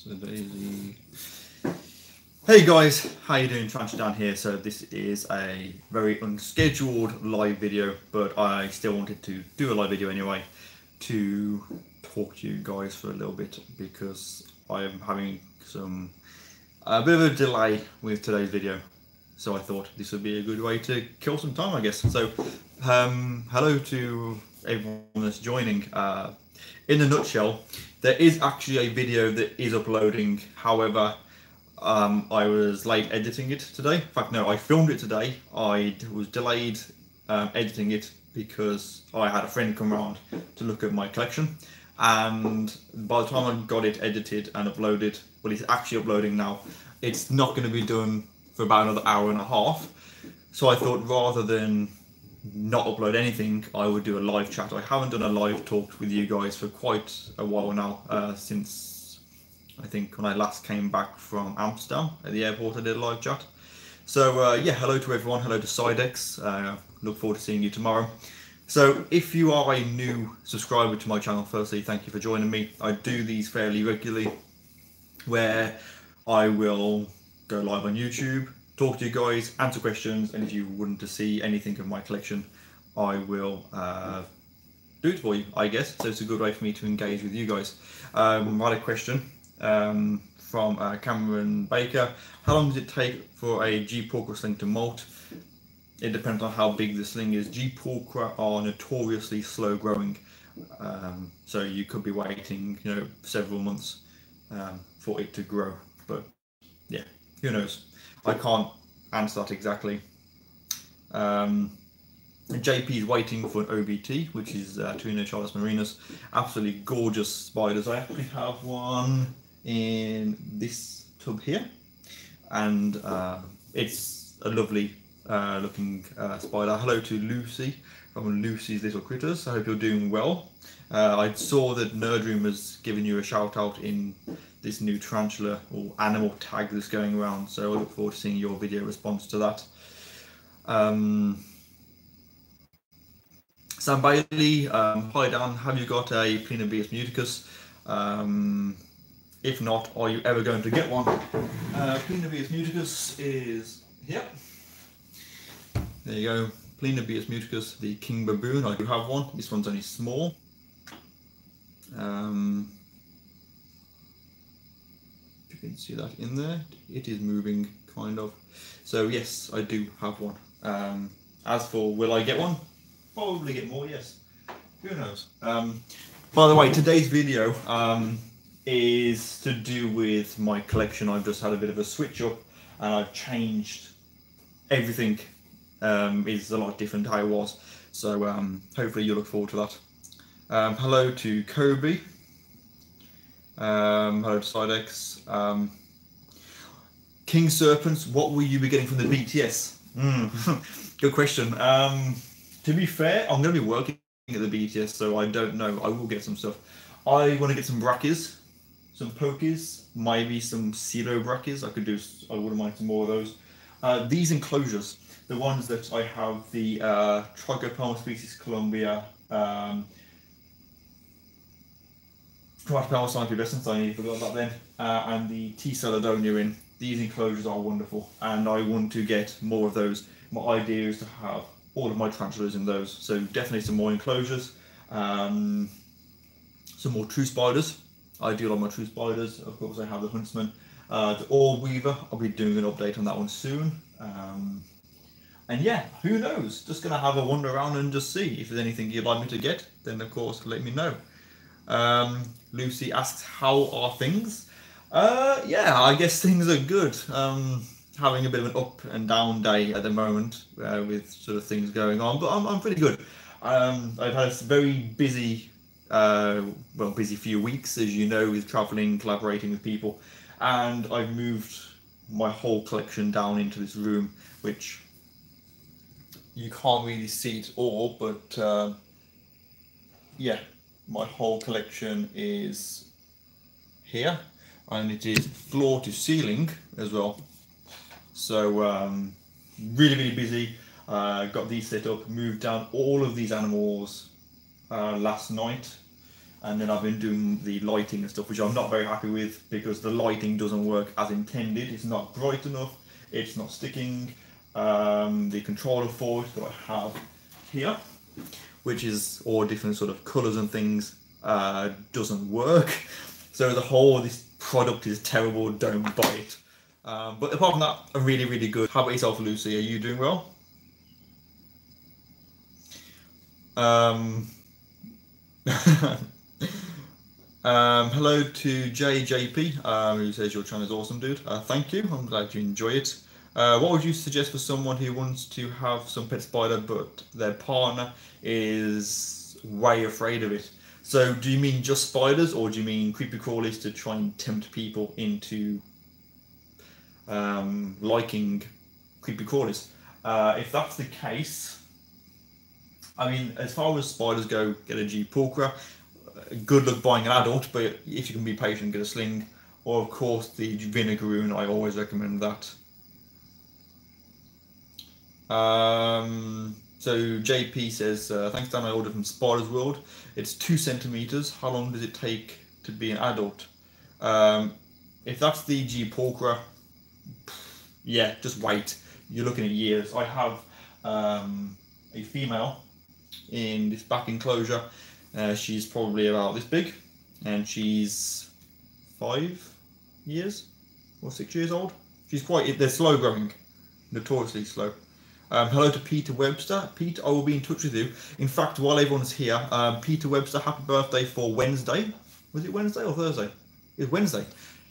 the daisy. Hey guys, how you doing? TarantulaDan here. So this is a very unscheduled live video, but I still wanted to do a live video anyway to talk to you guys for a little bit because I am having a bit of a delay with today's video. So I thought this would be a good way to kill some time, I guess. So hello to everyone that's joining. In a nutshell, there is actually a video that is uploading. However, I was late editing it today. In fact, no, I filmed it today. I was delayed editing it because I had a friend come around to look at my collection. And by the time I got it edited and uploaded, well, it's actually uploading now, it's not going to be done for about another hour and a half. So I thought rather than not upload anything, I would do a live chat. I haven't done a live talk with you guys for quite a while now, since I think when I last came back from Amsterdam at the airport I did a live chat. So yeah, hello to everyone, hello to SulleyGSXR, look forward to seeing you tomorrow. So if you are a new subscriber to my channel, firstly thank you for joining me. I do these fairly regularly where I will go live on YouTube, talk to you guys, answer questions, and if you want to see anything of my collection, I will do it for you, I guess. So it's a good way for me to engage with you guys. I had a question from Cameron Baker. How long does it take for a G Pulchra sling to molt? It depends on how big the sling is. G Pulchra are notoriously slow growing, so you could be waiting, several months for it to grow. But yeah, who knows? I can't answer that exactly. JP is waiting for an OBT, which is Tuina Charles Marinas. Absolutely gorgeous spiders. I actually have one in this tub here, and it's a lovely looking spider. Hello to Lucy from Lucy's Little Critters. I hope you're doing well. I saw that Nerdroom has given you a shout out in this new tarantula or animal tag that's going around, so I look forward to seeing your video response to that. Sam Bailey, hi Dan, have you got a Planobius muticus? If not, are you ever going to get one? Planobius muticus is here. There you go, Planobius muticus, the king baboon. I do have one. This one's only small. If you can see that in there, it is moving kind of. So yes, I do have one. As for will I get one? Probably get more, yes. Who knows? By the way, today's video is to do with my collection. I've just had a bit of a switch up and I've changed everything. Is a lot different how it was. So hopefully you'll look forward to that. Hello to Kobe. Hello to SulleyGSXR. King Serpents, what will you be getting from the BTS? Good question. To be fair, I'm going to be working at the BTS, so I don't know. I will get some stuff. I want to get some brackies, some pokies, maybe some pseudo brackies. I wouldn't mind some more of those. These enclosures, the ones that I have, the Trichopelma species Columbia, Trichopelma pubescens, I forgot that then, and the T. Celadonia in. These enclosures are wonderful, and I want to get more of those. My idea is to have all of my tarantulas in those, so definitely some more enclosures, some more true spiders. I do love my true spiders. Of course, I have the Huntsman, the Orb Weaver. I'll be doing an update on that one soon. And yeah, who knows? Just gonna have a wander around and just see if there's anything you'd like me to get. Then of course, let me know. Lucy asks, how are things? Yeah, I guess things are good. Having a bit of an up and down day at the moment with sort of things going on, but I'm pretty good. I've had a very busy, busy few weeks, as you know, with traveling, collaborating with people, and I've moved my whole collection down into this room, which you can't really see it all, but yeah, my whole collection is here, and it is floor to ceiling as well. So really busy. Got these set up, moved down all of these animals last night. and then I've been doing the lighting and stuff, which I'm not very happy with because the lighting doesn't work as intended. It's not bright enough, it's not sticking. The controller for it that I have here, which is all different sort of colours and things, doesn't work. So this product is terrible, don't buy it. But apart from that, I'm really, really good. How about yourself, Lucy? Are you doing well? Hello to JJP, who says your channel is awesome, dude. Thank you, I'm glad you enjoy it. What would you suggest for someone who wants to have some pet spider but their partner is way afraid of it? So do you mean just spiders, or do you mean creepy crawlies to try and tempt people into liking creepy crawlies? If that's the case, I mean, as far as spiders go, get a G. pulchra. Good luck buying an adult, but if you can be patient, get a sling. Or of course the vinegaroon, I always recommend that. So JP says, thanks Dan, I ordered from Spiders World. It's 2 centimeters. How long does it take to be an adult? If that's the G. pulchra, yeah, just wait. You're looking at years. I have a female in this back enclosure. She's probably about this big, and she's 5 years or 6 years old. She's they're slow growing, notoriously slow. Hello to Peter Webster. Pete, I will be in touch with you. In fact, while everyone's here, Peter Webster, happy birthday for Wednesday. Was it Wednesday or Thursday? It's Wednesday.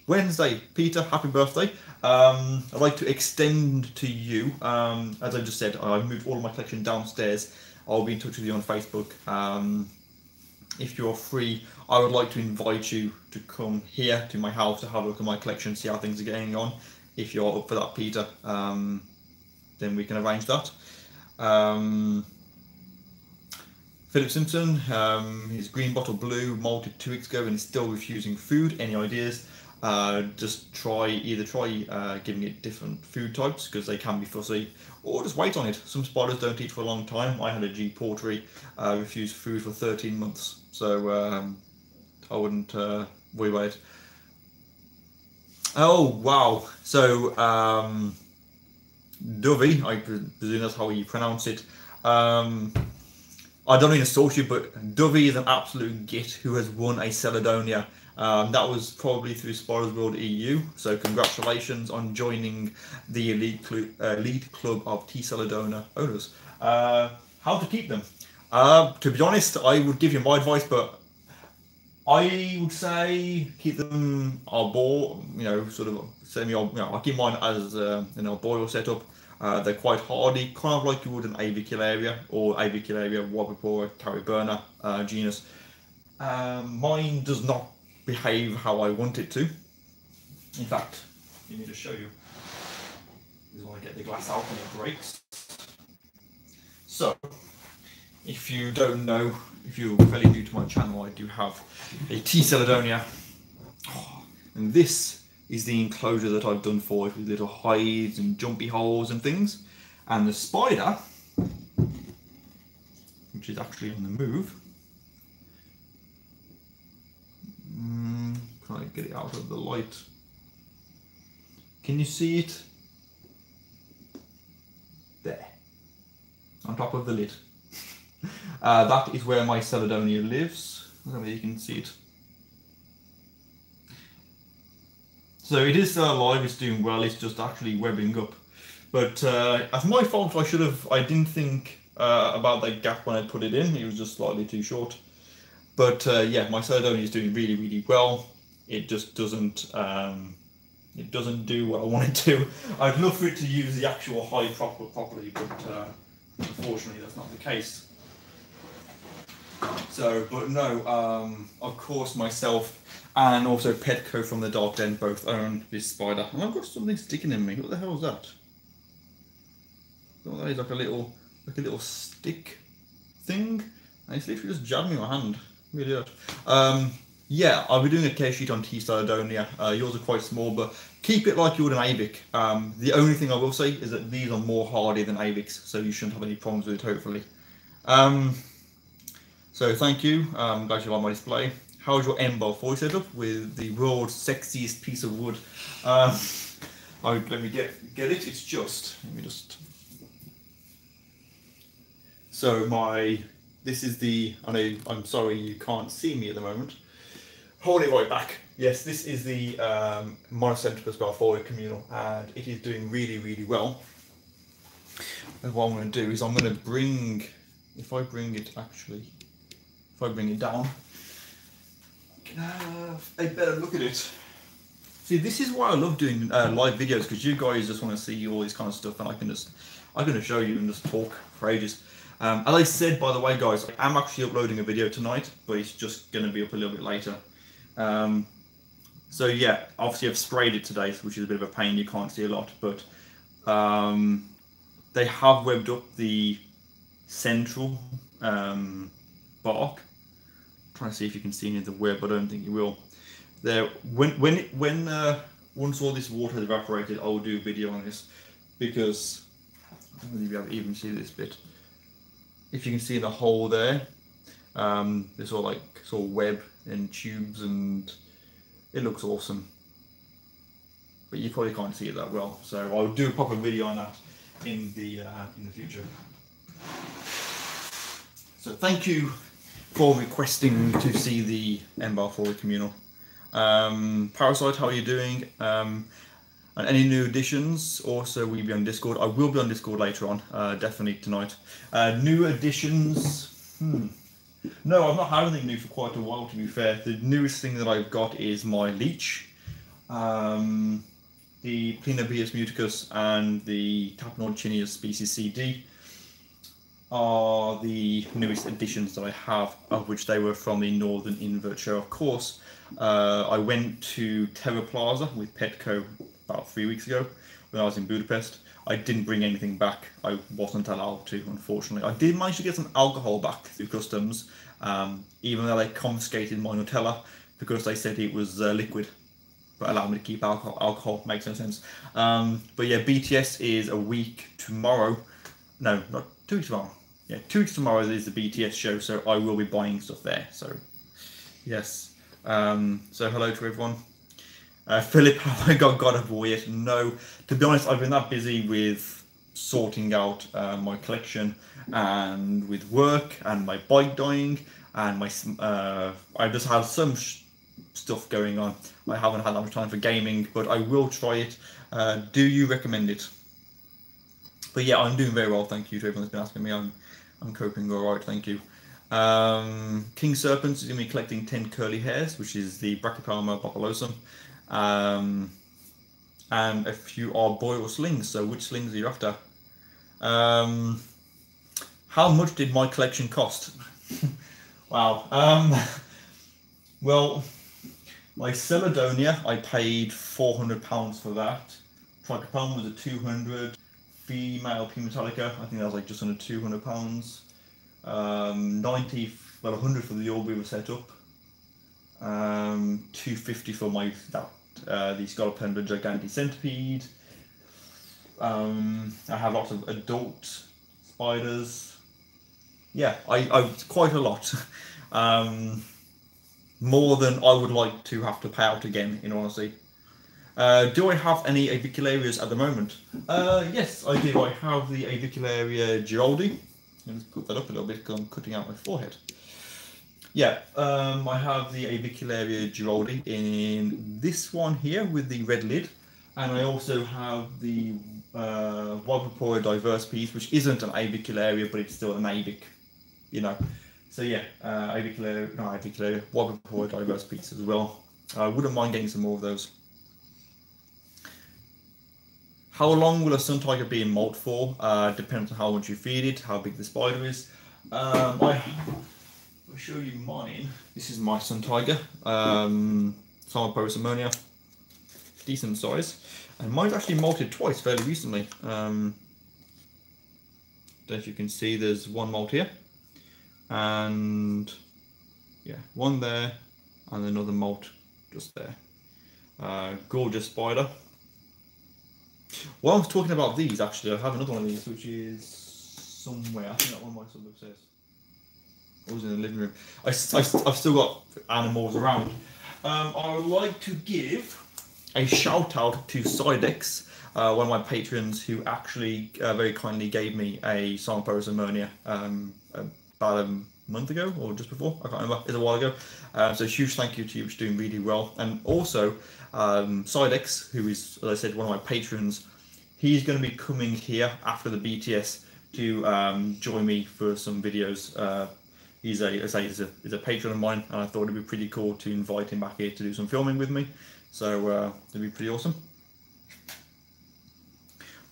Wednesday, Peter, happy birthday. I'd like to extend to you, as I just said, I've moved all of my collection downstairs. I'll be in touch with you on Facebook. If you're free, I would like to invite you to come here to my house to have a look at my collection, see how things are going on. If you're up for that, Peter, then we can arrange that. Philip Simpson, his green bottle blue molted 2 weeks ago and is still refusing food. Any ideas? Just try giving it different food types, because they can be fussy, or just wait on it. Some spiders don't eat for a long time. I had a G. portry refuse food for 13 months, so I wouldn't worry about it. Oh wow, so Dovey, I presume that's how you pronounce it. I don't mean to insult you, but Dovey is an absolute git who has won a Celadonia. That was probably through Spiders World EU, so congratulations on joining the elite club of T. Celadonia owners. How to keep them? To be honest, I would give you my advice, but I would say keep them arbor, sort of semi. I keep mine as an arboreal setup. They're quite hardy, kind of like you would an Avicularia or Avicularia wobblipora cariberna genus. Mine does not behave how I want it to. In fact, let me just show you. This is when I get the glass out and it breaks. So, if you don't know, if you're fairly new to my channel, I do have a T. Celadonia, and this is the enclosure that I've done for it with little hides and jumpy holes and things. And the spider, which is actually on the move, try to get it out of the light. Can you see it? There, on top of the lid. That is where my Celadonia lives. I don't know if you can see it. So it is still alive, it's doing well, it's just actually webbing up. But as my fault, I didn't think about that gap when I put it in. It was just slightly too short. But yeah, my Celadonia is doing really, really well. It just doesn't do what I want it to. I'd love for it to use the actual hide properly, but unfortunately that's not the case. So, but no, of course myself and also Petco from the Dark Den both own this spider. And I've got something sticking in me. What the hell is that? Oh, that is like a little stick thing. And it's literally just jabbed me in my hand. Really hurt. Yeah, I'll be doing a care sheet on T. Celadonia. Yours are quite small, but keep it like you would an Avic. The only thing I will say is that these are more hardy than Avics, so you shouldn't have any problems with it, hopefully. So thank you. I'm glad you like my display. How's your M-bar foil setup with the world's sexiest piece of wood? Let me get it. It's just, let me just. So this is the, I'm sorry you can't see me at the moment. Hold it right back. Yes, this is the Monocentricus balfouri communal, and it is doing really, really well. And what I'm going to do is I'm going to bring, if I bring it down, you can have a better look at it. See, this is why I love doing live videos, because you guys just want to see all this kind of stuff, and I can just show you and just talk for ages. As I said, by the way, guys, I'm actually uploading a video tonight, but it's just going to be up a little bit later. So yeah, obviously I've sprayed it today, which is a bit of a pain. You can't see a lot, but they have webbed up the central bark. I'm trying to see if you can see any of the web. I don't think you will. There, once all this water has evaporated, I'll do a video on this, because I don't know if you can even see this bit. If you can see the hole there, there's all web and tubes, and it looks awesome. But you probably can't see it that well, so I'll do a proper video on that in the future. So thank you for requesting to see the M-bar foil communal. Parasite, how are you doing? And any new additions? Also, will you be on Discord? I will be on Discord later on, definitely tonight. New additions? No, I've not had anything new for quite a while, to be fair. The newest thing that I've got is my leech. The Plenobius muticus and the Tapnodchinius species CD are the newest additions that I have, of which they were from the Northern Invert Show, of course. I went to Terra Plaza with Petco about 3 weeks ago when I was in Budapest. I didn't bring anything back. I wasn't allowed to, unfortunately. I did manage to get some alcohol back through customs, even though they confiscated my Nutella because they said it was liquid, but allowed me to keep alcohol. Alcohol makes no sense. But yeah, BTS is a week tomorrow. No, not 2 weeks tomorrow. Yeah, 2 weeks tomorrow is the BTS show, so I will be buying stuff there. So yes. So hello to everyone. Philip, have I got God of War yet? No. To be honest, I've been that busy with sorting out my collection, and with work, and my bike dying, and I just have some stuff going on. I haven't had that much time for gaming, but I will try it. Do you recommend it? But yeah, I'm doing very well. Thank you to everyone that's been asking me. I'm coping all right. Thank you. King Serpents is going to be collecting 10 curly hairs, which is the Brachypelma populosum, and a few arboreal slings. So which slings are you after? How much did my collection cost? Wow. Well, my Celadonia, I paid £400 for that. Trichopelma was a 200. Female P Metallica, I think that was like just under £200. 90, well, 100 for the orb we were set up. 250 for the Scolopendra Gigantic Centipede. I have lots of adult spiders. Yeah, I quite a lot. More than I would like to have to pay out again, in honesty. Do I have any Avicularias at the moment? Yes, I do. I have the Avicularia Giroldi. Let's put that up a little bit because I'm cutting out my forehead. Yeah, I have the Avicularia Giroldi in this one here with the red lid, and I also have the Wildpropora diverse piece, which isn't an Avicularia, but it's still an Avic, you know. So yeah, Avicularia, Wildpropora diverse piece as well. I wouldn't mind getting some more of those. How long will a sun tiger be in molt for? Depends on how much you feed it, how big the spider is. I'll show you mine. This is my sun tiger, Psalmoporis ammonia, decent size. And mine's actually molted twice fairly recently. Don't know if you can see, there's one molt here. And yeah, one there, and another molt just there. Gorgeous spider. While I'm talking about these, actually, I have another one of these, which is somewhere. I think that one might sort of says. I was in the living room. I've still got animals around. I would like to give a shout out to Sidex, one of my patrons who actually very kindly gave me a Songpost ammonia about a month ago or just before, I can't remember, it's a while ago. So huge thank you to you, which is doing really well. And also Sidex, who is, as I said, one of my patrons, he's going to be coming here after the BTS to join me for some videos. He's a patron of mine, and I thought it'd be pretty cool to invite him back here to do some filming with me. So it'd be pretty awesome.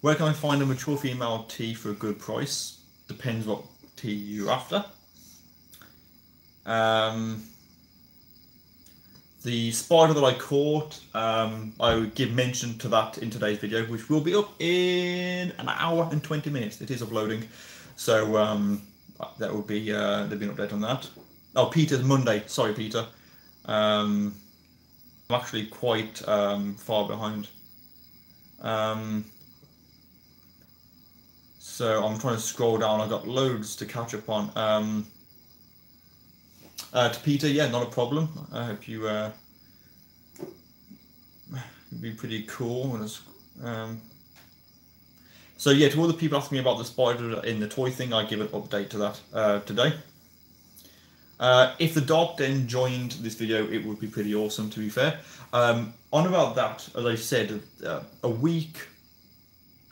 Where can I find a mature female tea for a good price? Depends what tea you're after. The spider that I caught, I would give mention to that in today's video, which will be up in an hour and 20 minutes. It is uploading, so that will be there'll be an update on that. Oh, Peter's Monday. Sorry, Peter. I'm actually quite far behind. So I'm trying to scroll down. I've got loads to catch up on. To Peter, yeah, not a problem. I hope you it'd be pretty cool. So yeah, to all the people asking me about the spider in the toy thing, I give an update to that today. If the Dark Den joined this video, it would be pretty awesome, to be fair. On about that, as I said,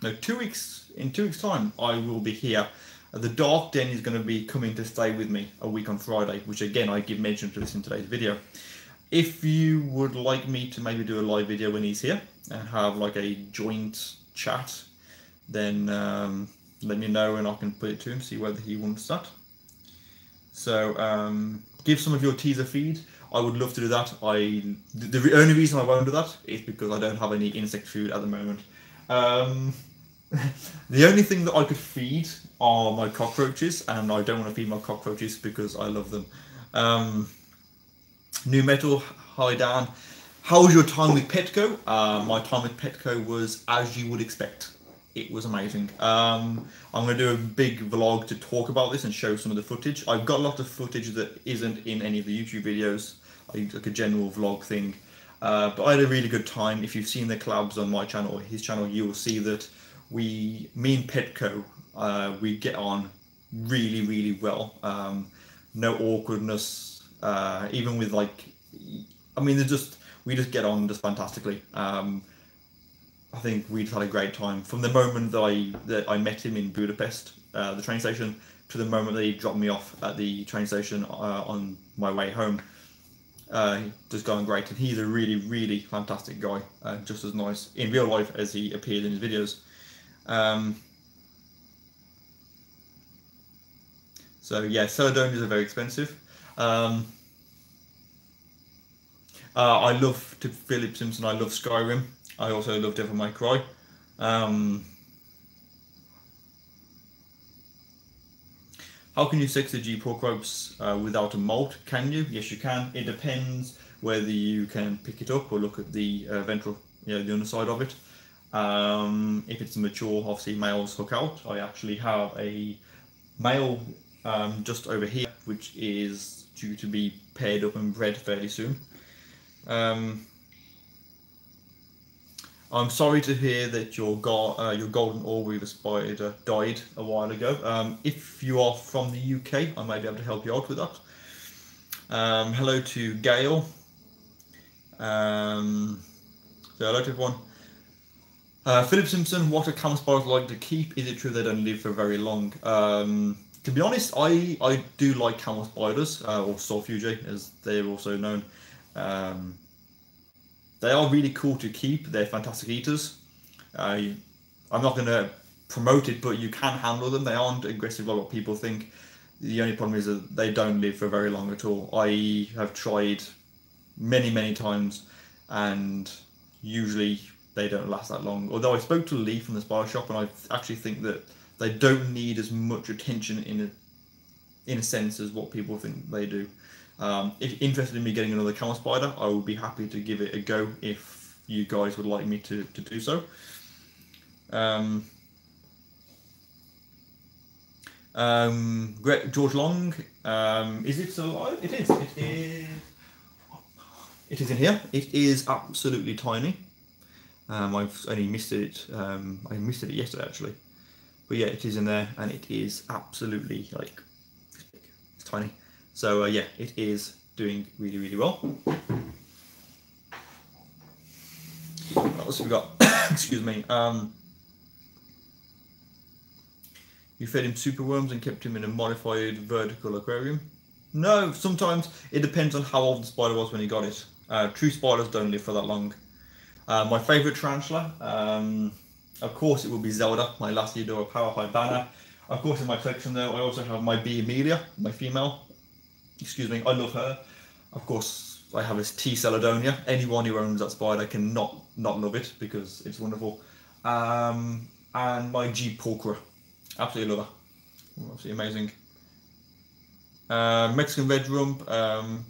in 2 weeks time, I will be here. The Dark Den is going to be coming to stay with me a week on Friday, which again, I give mention to this in today's video. If you would like me to maybe do a live video when he's here and have like a joint chat, then let me know and I can put it to him, see whether he wants that. So give some of your teaser feed. I would love to do that. The only reason I won't do that is because I don't have any insect food at the moment. The only thing that I could feed are my cockroaches, and I don't want to feed my cockroaches because I love them. New Metal, hi Dan. How was your time with Petco? My time with Petco was as you would expect. It was amazing. I'm going to do a big vlog to talk about this and show some of the footage. I've got a lot of footage that isn't in any of the YouTube videos, like a general vlog thing. But I had a really good time. If you've seen the collabs on my channel or his channel, you will see that me and Petco, we get on really, really well. No awkwardness, even with like, I mean, we just get on just fantastically. I think we just had a great time from the moment that I met him in Budapest, the train station, to the moment that he dropped me off at the train station on my way home. Just going great, and he's a really, really fantastic guy, just as nice in real life as he appeared in his videos. So yeah, Celadonians are very expensive. I love Philip Simpson. I love Skyrim. I also love Devil May Cry. How can you sex the G pork ropes without a molt? Can you? Yes, you can. It depends whether you can pick it up or look at the ventral, the underside of it. If it's mature, obviously males hook out. I actually have a male just over here, which is due to be paired up and bred fairly soon. I'm sorry to hear that your golden orb weaver spider died a while ago. If you are from the UK, I may be able to help you out with that. Hello to Gail. So hello to everyone. Philip Simpson, what are camel spiders like to keep? Is it true they don't live for very long? To be honest, I do like camel spiders, or sulfugei as they're also known. They are really cool to keep. They're fantastic eaters. I'm not going to promote it, but you can handle them. They aren't aggressive like what people think. The only problem is that they don't live for very long at all. I have tried many times, and usually they don't last that long. Although I spoke to Lee from the spider shop, and I actually think that they don't need as much attention in a sense as what people think they do. If you're interested in me getting another camel spider, I will be happy to give it a go if you guys would like me to do so. George Long, is it still alive? It is. It is. It is in here. It is absolutely tiny. I've only missed it. I missed it yesterday actually, but yeah, it is in there, and it is absolutely like it's tiny. So yeah, it is doing really, really well. What else have we got? Excuse me. You fed him superworms and kept him in a modified vertical aquarium? No, sometimes it depends on how old the spider was when he got it. True spiders don't live for that long. My favourite tarantula, of course it will be Zelda, my last Eudora Power High banner. Of course in my collection though, I also have my bee Amelia, my female. Excuse me, I love her. Of course I have this T. Celadonia. Anyone who owns that spider can not love it because it's wonderful. And my G. Pulchra. Absolutely love her. Absolutely amazing. Mexican red rump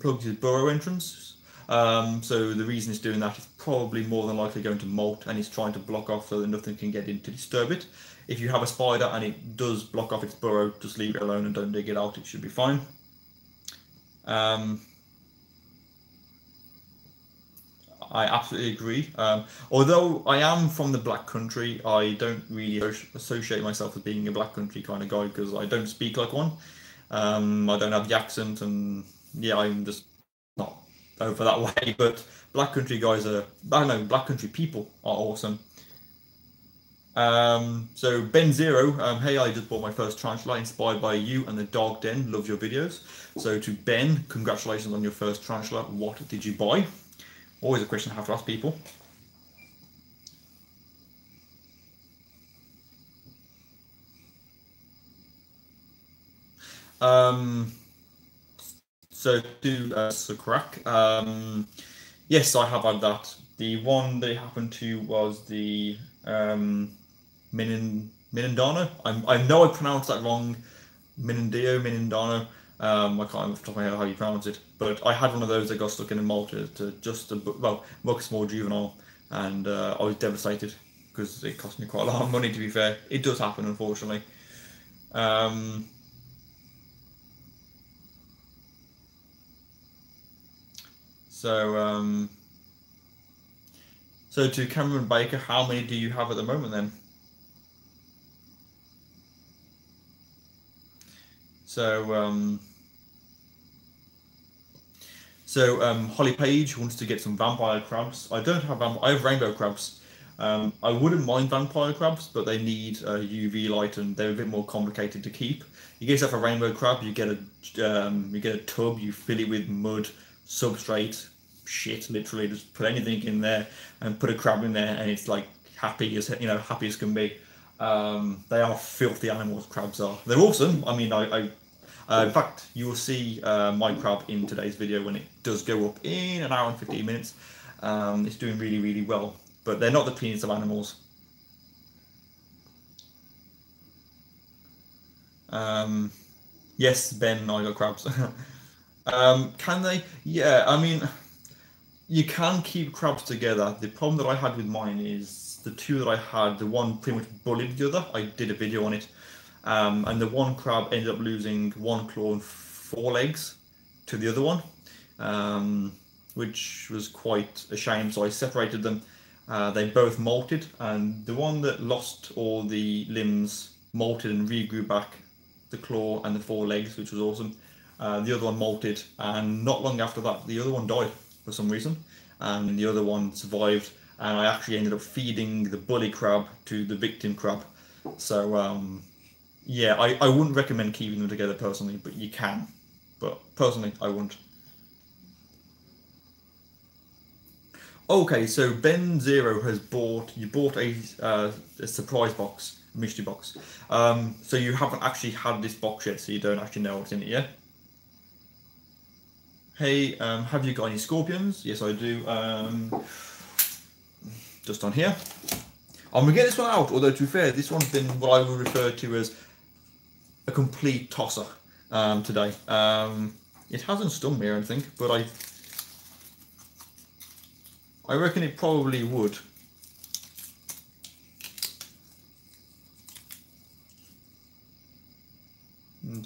plugs his burrow entrance. So the reason it's doing that is probably more than likely going to molt, and it's trying to block off so that nothing can get in to disturb it. If you have a spider and it does block off its burrow, just leave it alone and don't dig it out, it should be fine. I absolutely agree. Although I am from the Black Country, I don't really associate myself as being a Black Country kind of guy because I don't speak like one. I don't have the accent, and yeah, I'm just not over that way. But Black Country guys are, I don't know, Black Country people are awesome. So Ben Zero, hey, I just bought my first tarantula inspired by you and the Dog Den. Love your videos. So to Ben, congratulations on your first tarantula. What did you buy? Always a question I have to ask people. So to crack. Yes, I have had that. The one they happened to was the Minindano. I know I pronounced that wrong. Minindano. I can't remember off the top of my head how you pronounce it, but I had one of those that got stuck in a mold to just a small juvenile, and I was devastated because it cost me quite a lot of money. To be fair, it does happen, unfortunately. So to Cameron Baker, how many do you have at the moment then? Holly Page wants to get some vampire crabs. I don't have I have rainbow crabs. I wouldn't mind vampire crabs, but they need UV light and they're a bit more complicated to keep. You get yourself a rainbow crab, you get a tub, you fill it with mud, substrate, shit, literally just put anything in there and put a crab in there, and it's like happy as happy as can be. They are filthy animals. Crabs are. They're awesome. I mean, in fact, you will see my crab in today's video when it does go up in an hour and 15 minutes. It's doing really, really well, but they're not the cleanest of animals. Yes, Ben, I got crabs. Can they? Yeah, I mean, you can keep crabs together. The problem that I had with mine is the two that I had, the one pretty much bullied the other. I did a video on it. And the one crab ended up losing one claw and 4 legs to the other one, which was quite a shame. So I separated them. They both molted, and the one that lost all the limbs molted and regrew back the claw and the 4 legs, which was awesome. The other one molted, and not long after that, the other one died for some reason, and the other one survived. And I actually ended up feeding the bully crab to the victim crab. So yeah, I wouldn't recommend keeping them together personally, but you can. But personally, I wouldn't. Okay, so Ben Zero has bought a surprise box, a mystery box. So you haven't actually had this box yet, so you don't actually know what's in it yet. Hey, have you got any scorpions? Yes, I do. Just on here. I'm gonna get this one out, although to be fair, this one's been what I would refer to as a complete tosser today. It hasn't stung me or anything, but I reckon it probably would.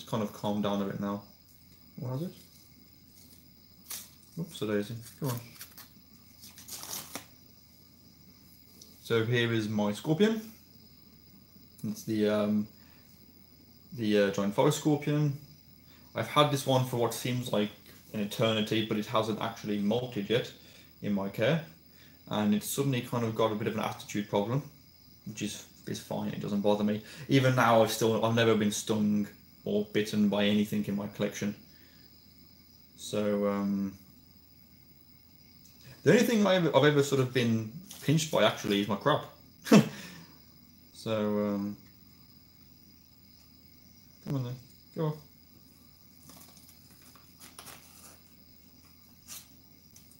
kind of calmed down a bit now. What has it? Oops, a daisy. Come on. So here is my scorpion. It's the giant forest scorpion. I've had this one for what seems like an eternity, but it hasn't actually molted yet in my care, and it's suddenly kind of got a bit of an attitude problem, which is fine. It doesn't bother me. Even now, I've never been stung or bitten by anything in my collection. So the only thing I've ever sort of been pinched by actually is my crab. So come on then, go on.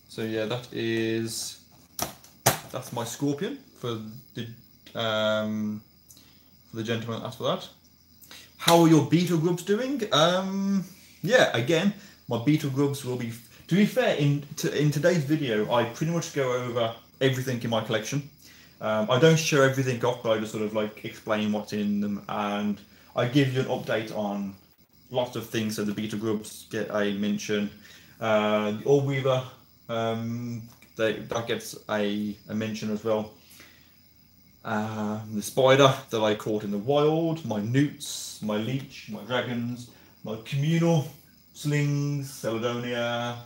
So yeah, that's my scorpion for the gentleman that asked for that. How are your beetle grubs doing? Yeah, again, my beetle grubs will be. To be fair, in today's video, I pretty much go over everything in my collection. I don't show everything off, but I just sort of like explain what's in them, and I give you an update on lots of things. So the beetle grubs get a mention. The orb weaver, that gets a mention as well. The spider that I caught in the wild, my newts, my leech, my dragons, my communal, slings, Celadonia,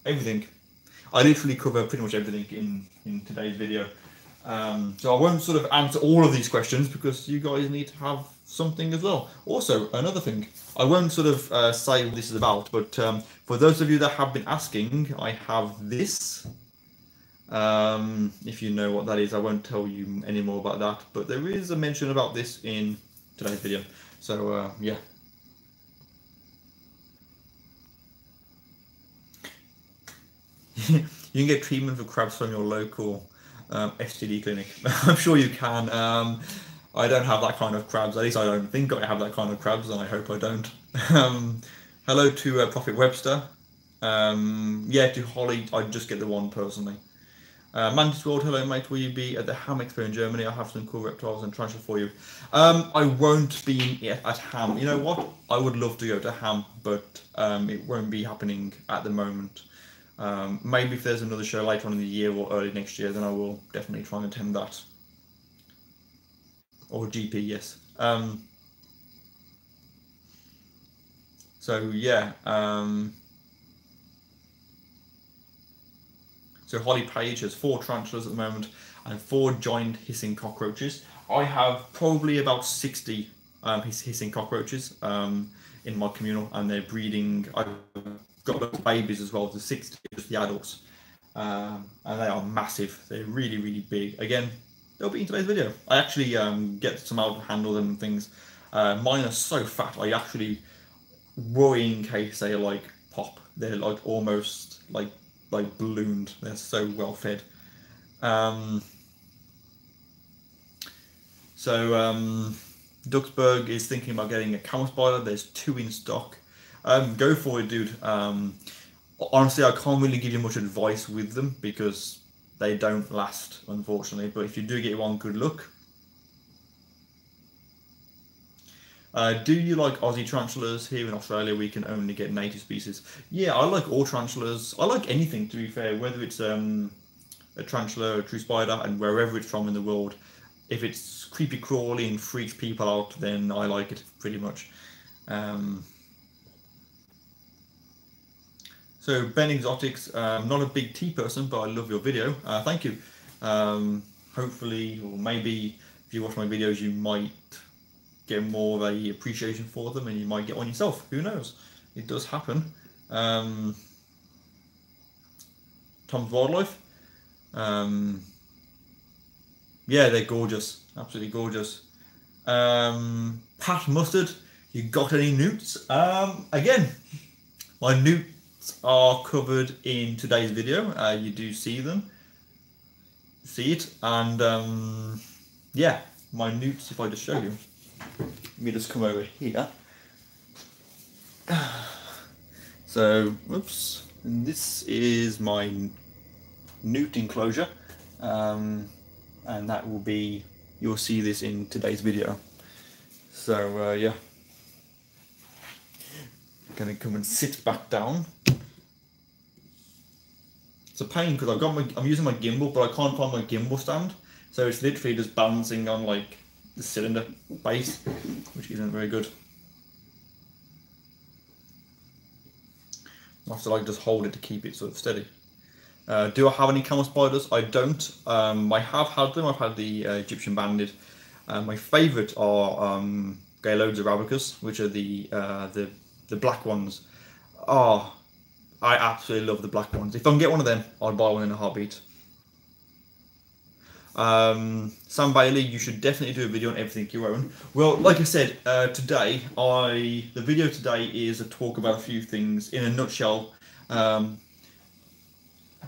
everything. I literally cover pretty much everything in today's video. So I won't sort of answer all of these questions because you guys need to have something as well. Also, another thing, I won't sort of say what this is about, but for those of you that have been asking, I have this. If you know what that is, I won't tell you any more about that, but there is a mention about this in today's video. So yeah. You can get treatment for crabs from your local STD clinic. I'm sure you can. I don't have that kind of crabs. At least I don't think I have that kind of crabs, and I hope I don't. Hello to Prophet Webster. Yeah, to Holly, I'd just get the one personally. Mantis World, hello mate, will you be at the Ham Expo in Germany? I have some cool reptiles and tarantula for you. I won't be at Ham. You know what? I would love to go to Ham, but it won't be happening at the moment. Maybe if there's another show later on in the year or early next year, then I will definitely try and attend that. Or GP, yes. So yeah. So Holly Page has 4 tarantulas at the moment and 4 giant hissing cockroaches. I have probably about 60 hissing cockroaches in my communal, and they're breeding. I've got lots of babies as well, to 60 just the adults, and they are massive. They're really, really big. Again, they'll be in today's video. I actually get some out to handle them and things. Mine are so fat, I actually worry in case they like pop. They're like almost like ballooned. They're so well fed. Duxburg is thinking about getting a camel spider. There's 2 in stock. Go for it, dude. Honestly, I can't really give you much advice with them because they don't last, unfortunately. But if you do get one, good luck. Do you like Aussie tarantulas? Here in Australia, we can only get native species. Yeah, I like all tarantulas. I like anything, to be fair, whether it's a tarantula, a true spider, and wherever it's from in the world. If it's creepy crawly and freaks people out, then I like it pretty much. So Ben Exotics, not a big tea person, but I love your video. Thank you. Hopefully, or maybe if you watch my videos, you might get more of a appreciation for them, and you might get one yourself. Who knows? It does happen. Tom's Wildlife. Yeah, they're gorgeous. Absolutely gorgeous. Pat Mustard, you got any newts? Again, my newts are covered in today's video. You do see them. See it. And yeah, my newts, if I just show you. Let me just come over here. So, whoops. And this is my newt enclosure. And that will be, you'll see this in today's video. So, yeah. Gonna come and sit back down. It's a pain because I'm using my gimbal, but I can't find my gimbal stand, so it's literally just balancing on like the cylinder base, which isn't very good. I have to like just hold it to keep it sort of steady. Do I have any camel spiders? I don't. I have had them. I've had the Egyptian banded. My favourite are Galodes arabicus, which are the black ones. Oh, I absolutely love the black ones. If I can get one of them, I'd buy one in a heartbeat. Sam Bailey, you should definitely do a video on everything you own. Well, like I said, the video today is a talk about a few things in a nutshell.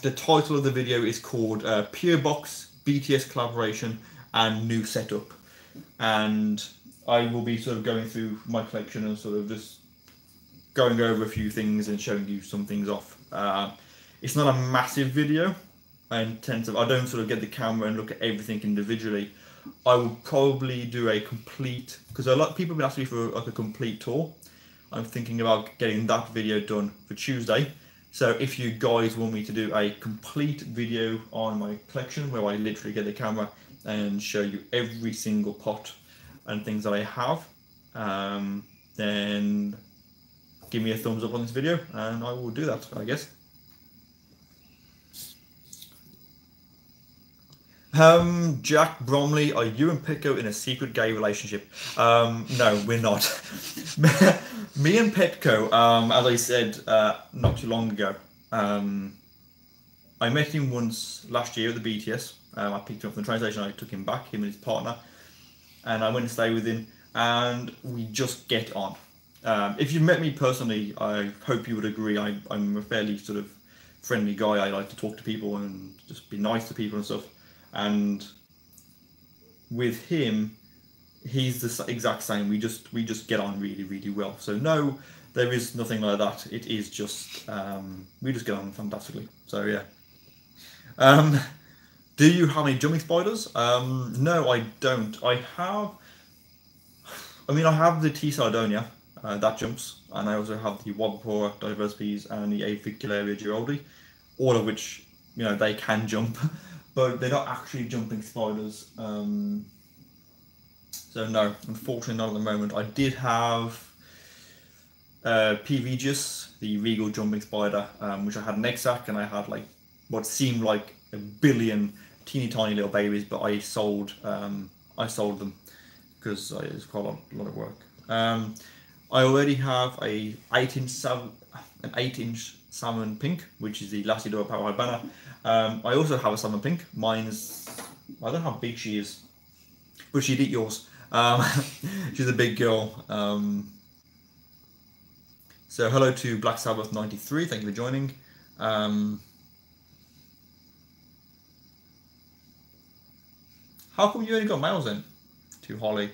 The title of the video is called PO Box, BTS collaboration and new setup, and I will be sort of going through my collection and sort of just going over a few things and showing you some things off. It's not a massive video. I don't sort of get the camera and look at everything individually. I will probably do a complete, because a lot of people have been asking me for like a complete tour. I'm thinking about getting that video done for Tuesday. So if you guys want me to do a complete video on my collection where I literally get the camera and show you every single pot and things that I have, then give me a thumbs up on this video and I will do that, I guess. Jack Bromley, are you and Petco in a secret gay relationship? No, we're not. Me and Petco, as I said not too long ago, I met him once last year at the BTS. I picked him up from the train station, I took him back, him and his partner, and I went to stay with him, and we just get on. If you've met me personally, I hope you would agree, I'm a fairly sort of friendly guy. I like to talk to people and just be nice to people and stuff. And with him, he's the exact same. We just get on really, really well. So no, there is nothing like that. It is just we just get on fantastically. So yeah. Do you have any jumping spiders? No, I don't. I have the T. Sardonia that jumps, and I also have the Wobapora diversities and the Avicularia giraldi, all of which, you know, they can jump. But they're not actually jumping spiders. So no, unfortunately not at the moment. I did have PVGIS, the regal jumping spider, which I had an egg sac, and I had like what seemed like a billion teeny tiny little babies, but I sold them because it was quite a lot of work. I already have an 8-inch salmon pink, which is the Lassidora Powerhide banner. I also have a salmon pink. Mine's, I don't know how big she is, but she'd eat yours. She's a big girl. So hello to Black Sabbath 93. Thank you for joining. How come you only got males then? To Holly.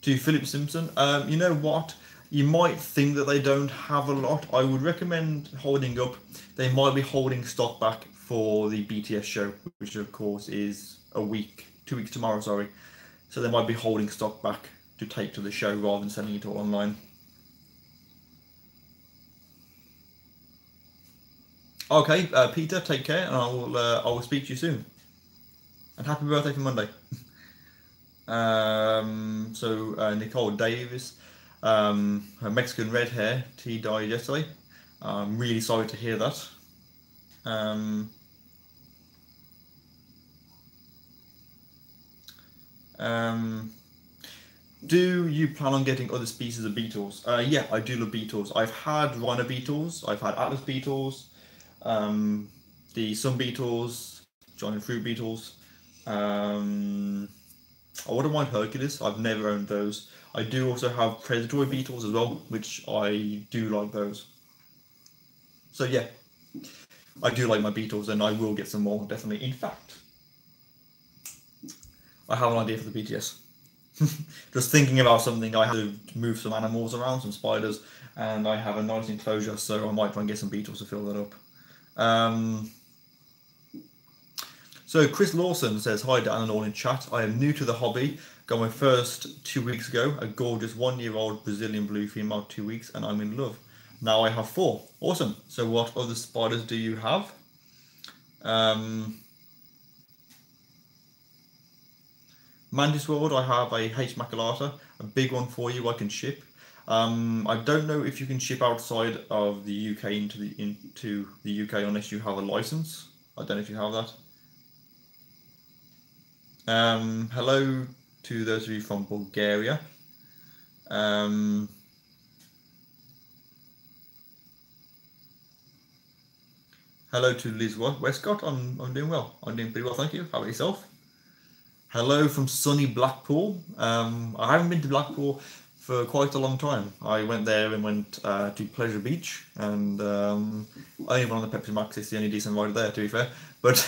To Philip Simpson. You know what? You might think that they don't have a lot. I would recommend holding up. They might be holding stock back for the BTS show, which of course is 2 weeks tomorrow, sorry. So they might be holding stock back to take to the show rather than selling it all online. Okay, Peter, take care, and I will speak to you soon. And happy birthday for Monday. So Nicole Davis, her Mexican red hair, T died yesterday. I'm really sorry to hear that. Do you plan on getting other species of beetles? Yeah, I do love beetles. I've had rhino beetles, I've had atlas beetles, the sun beetles, giant fruit beetles. I wouldn't mind Hercules. I've never owned those. I do also have predatory beetles as well, which I do like those. So yeah, I do like my beetles, and I will get some more, definitely. In fact, I have an idea for the BTS. Just thinking about something, I have to move some animals around, some spiders, and I have a nice enclosure, so I might try and get some beetles to fill that up. So Chris Lawson says, hi Dan and all in chat, I am new to the hobby, Got my first 2 weeks ago, a gorgeous 1-year-old Brazilian blue female, 2 weeks, and I'm in love. Now I have 4. Awesome. So what other spiders do you have? Mantis World, I have a H. maculata, a big one for you I can ship. I don't know if you can ship outside of the UK into the UK unless you have a license. I don't know if you have that. Hello to those of you from Bulgaria. Hello to Liz Westcott. I'm doing well. I'm doing pretty well, thank you. How about yourself? Hello from sunny Blackpool. I haven't been to Blackpool for quite a long time. I went there and went to Pleasure Beach, and I only went on the Pepsi Max. It's the only decent ride there, to be fair. But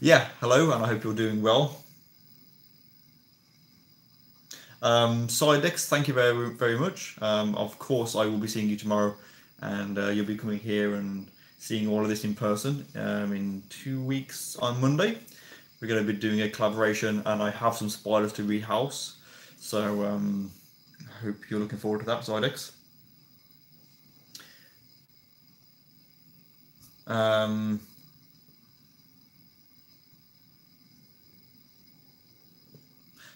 yeah, hello, and I hope you're doing well. Sidex, thank you very, very much. Of course, I will be seeing you tomorrow, and you'll be coming here and seeing all of this in person in 2 weeks on Monday. We're going to be doing a collaboration, and I have some spiders to rehouse. So I hope you're looking forward to that, Sidex.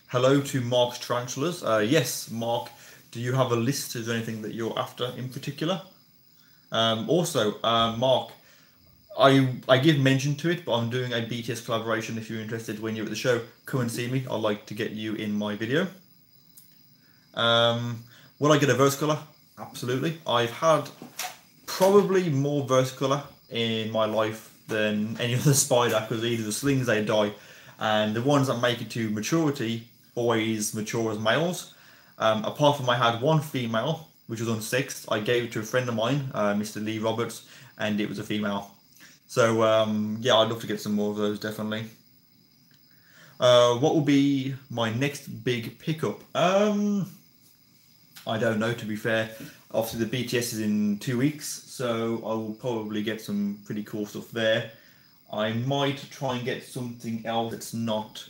Hello to Mark's Tarantulas. Yes, Mark, do you have a list? Is there anything that you're after in particular? Also, Mark, I give mention to it, but I'm doing a BTS collaboration. If you're interested when you're at the show, come and see me. I'd like to get you in my video. Will I get a Versicolor? Absolutely. I've had probably more Versicolor in my life than any other spider, because either the slings they die, and the ones that make it to maturity always mature as males. Apart from I had one female, which was unsexed. I gave it to a friend of mine, Mr. Lee Roberts, and it was a female. So yeah, I'd love to get some more of those, definitely. What will be my next big pickup? I don't know, to be fair. Obviously the BTS is in 2 weeks, so I will probably get some pretty cool stuff there. I might try and get something else that's not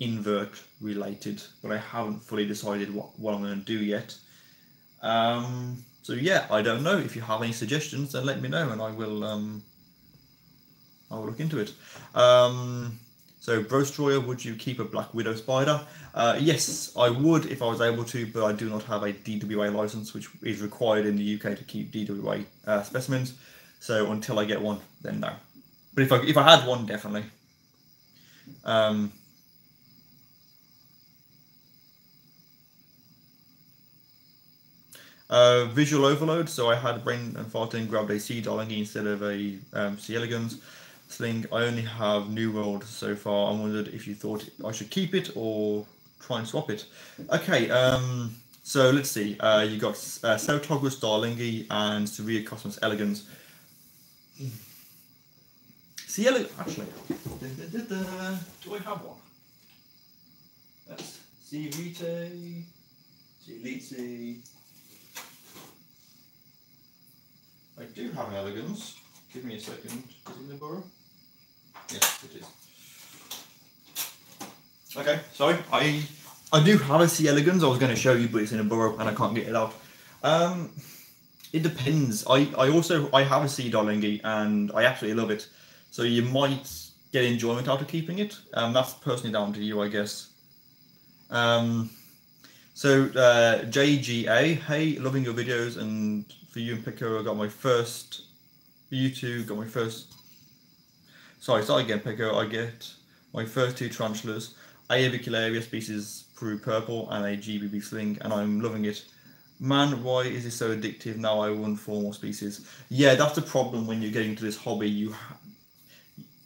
invert related, but I haven't fully decided what I'm going to do yet. So yeah, I don't know. If you have any suggestions, then let me know, and I will look into it. So Brostroyer, would you keep a Black Widow spider? Yes, I would if I was able to, but I do not have a DWA license, which is required in the UK to keep DWA specimens. So until I get one, then no. But if I had one, definitely. Visual overload. So I had Brain and Farting grabbed a C. Darlingi instead of a C. elegans sling. I only have New World so far. I wondered if you thought I should keep it or try and swap it. Okay, so let's see. You got Celtogus Darlingi and Seria Cosmos Elegans. C. elegans, actually. Do I have one? That's C. Vitae, C. Litsi. I do have an elegans. Give me a second. Is it in the burrow? Yes, it is. Okay, sorry. I do have a C. elegans. I was going to show you, but it's in a burrow and I can't get it out. It depends. I have a C. Darlingi and I absolutely love it. So you might get enjoyment out of keeping it. That's personally down to you, I guess. So JGA, hey, loving your videos, and for you and Pico, I got my first. For you two, got my first. Sorry, start again, Pico. I get my first 2 tarantulas, a avicularia species Peru purple and a GBB sling, and I'm loving it. Man, why is this so addictive? Now I want 4 more species. Yeah, that's the problem when you're getting into this hobby.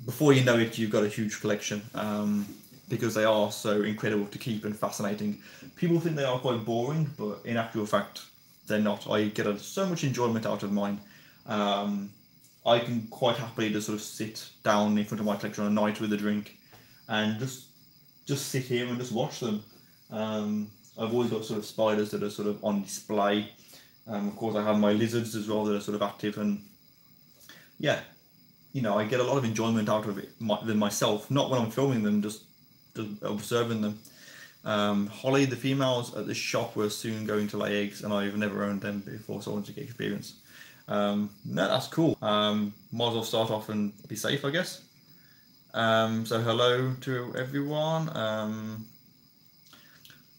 Before you know it, you've got a huge collection. Because they are so incredible to keep and fascinating. People think they are quite boring, but in actual fact, they're not. I get so much enjoyment out of mine. I can quite happily just sort of sit down in front of my collection on a night with a drink and just sit here and just watch them. I've always got sort of spiders that are sort of on display. Of course, I have my lizards as well that are sort of active, and yeah, you know, I get a lot of enjoyment out of it myself. Not when I'm filming them, just observing them. Holly, the females at the shop were soon going to lay eggs, and I've never owned them before, so I wanted to get experience. No, that's cool. Might as well start off and be safe, I guess. So hello to everyone.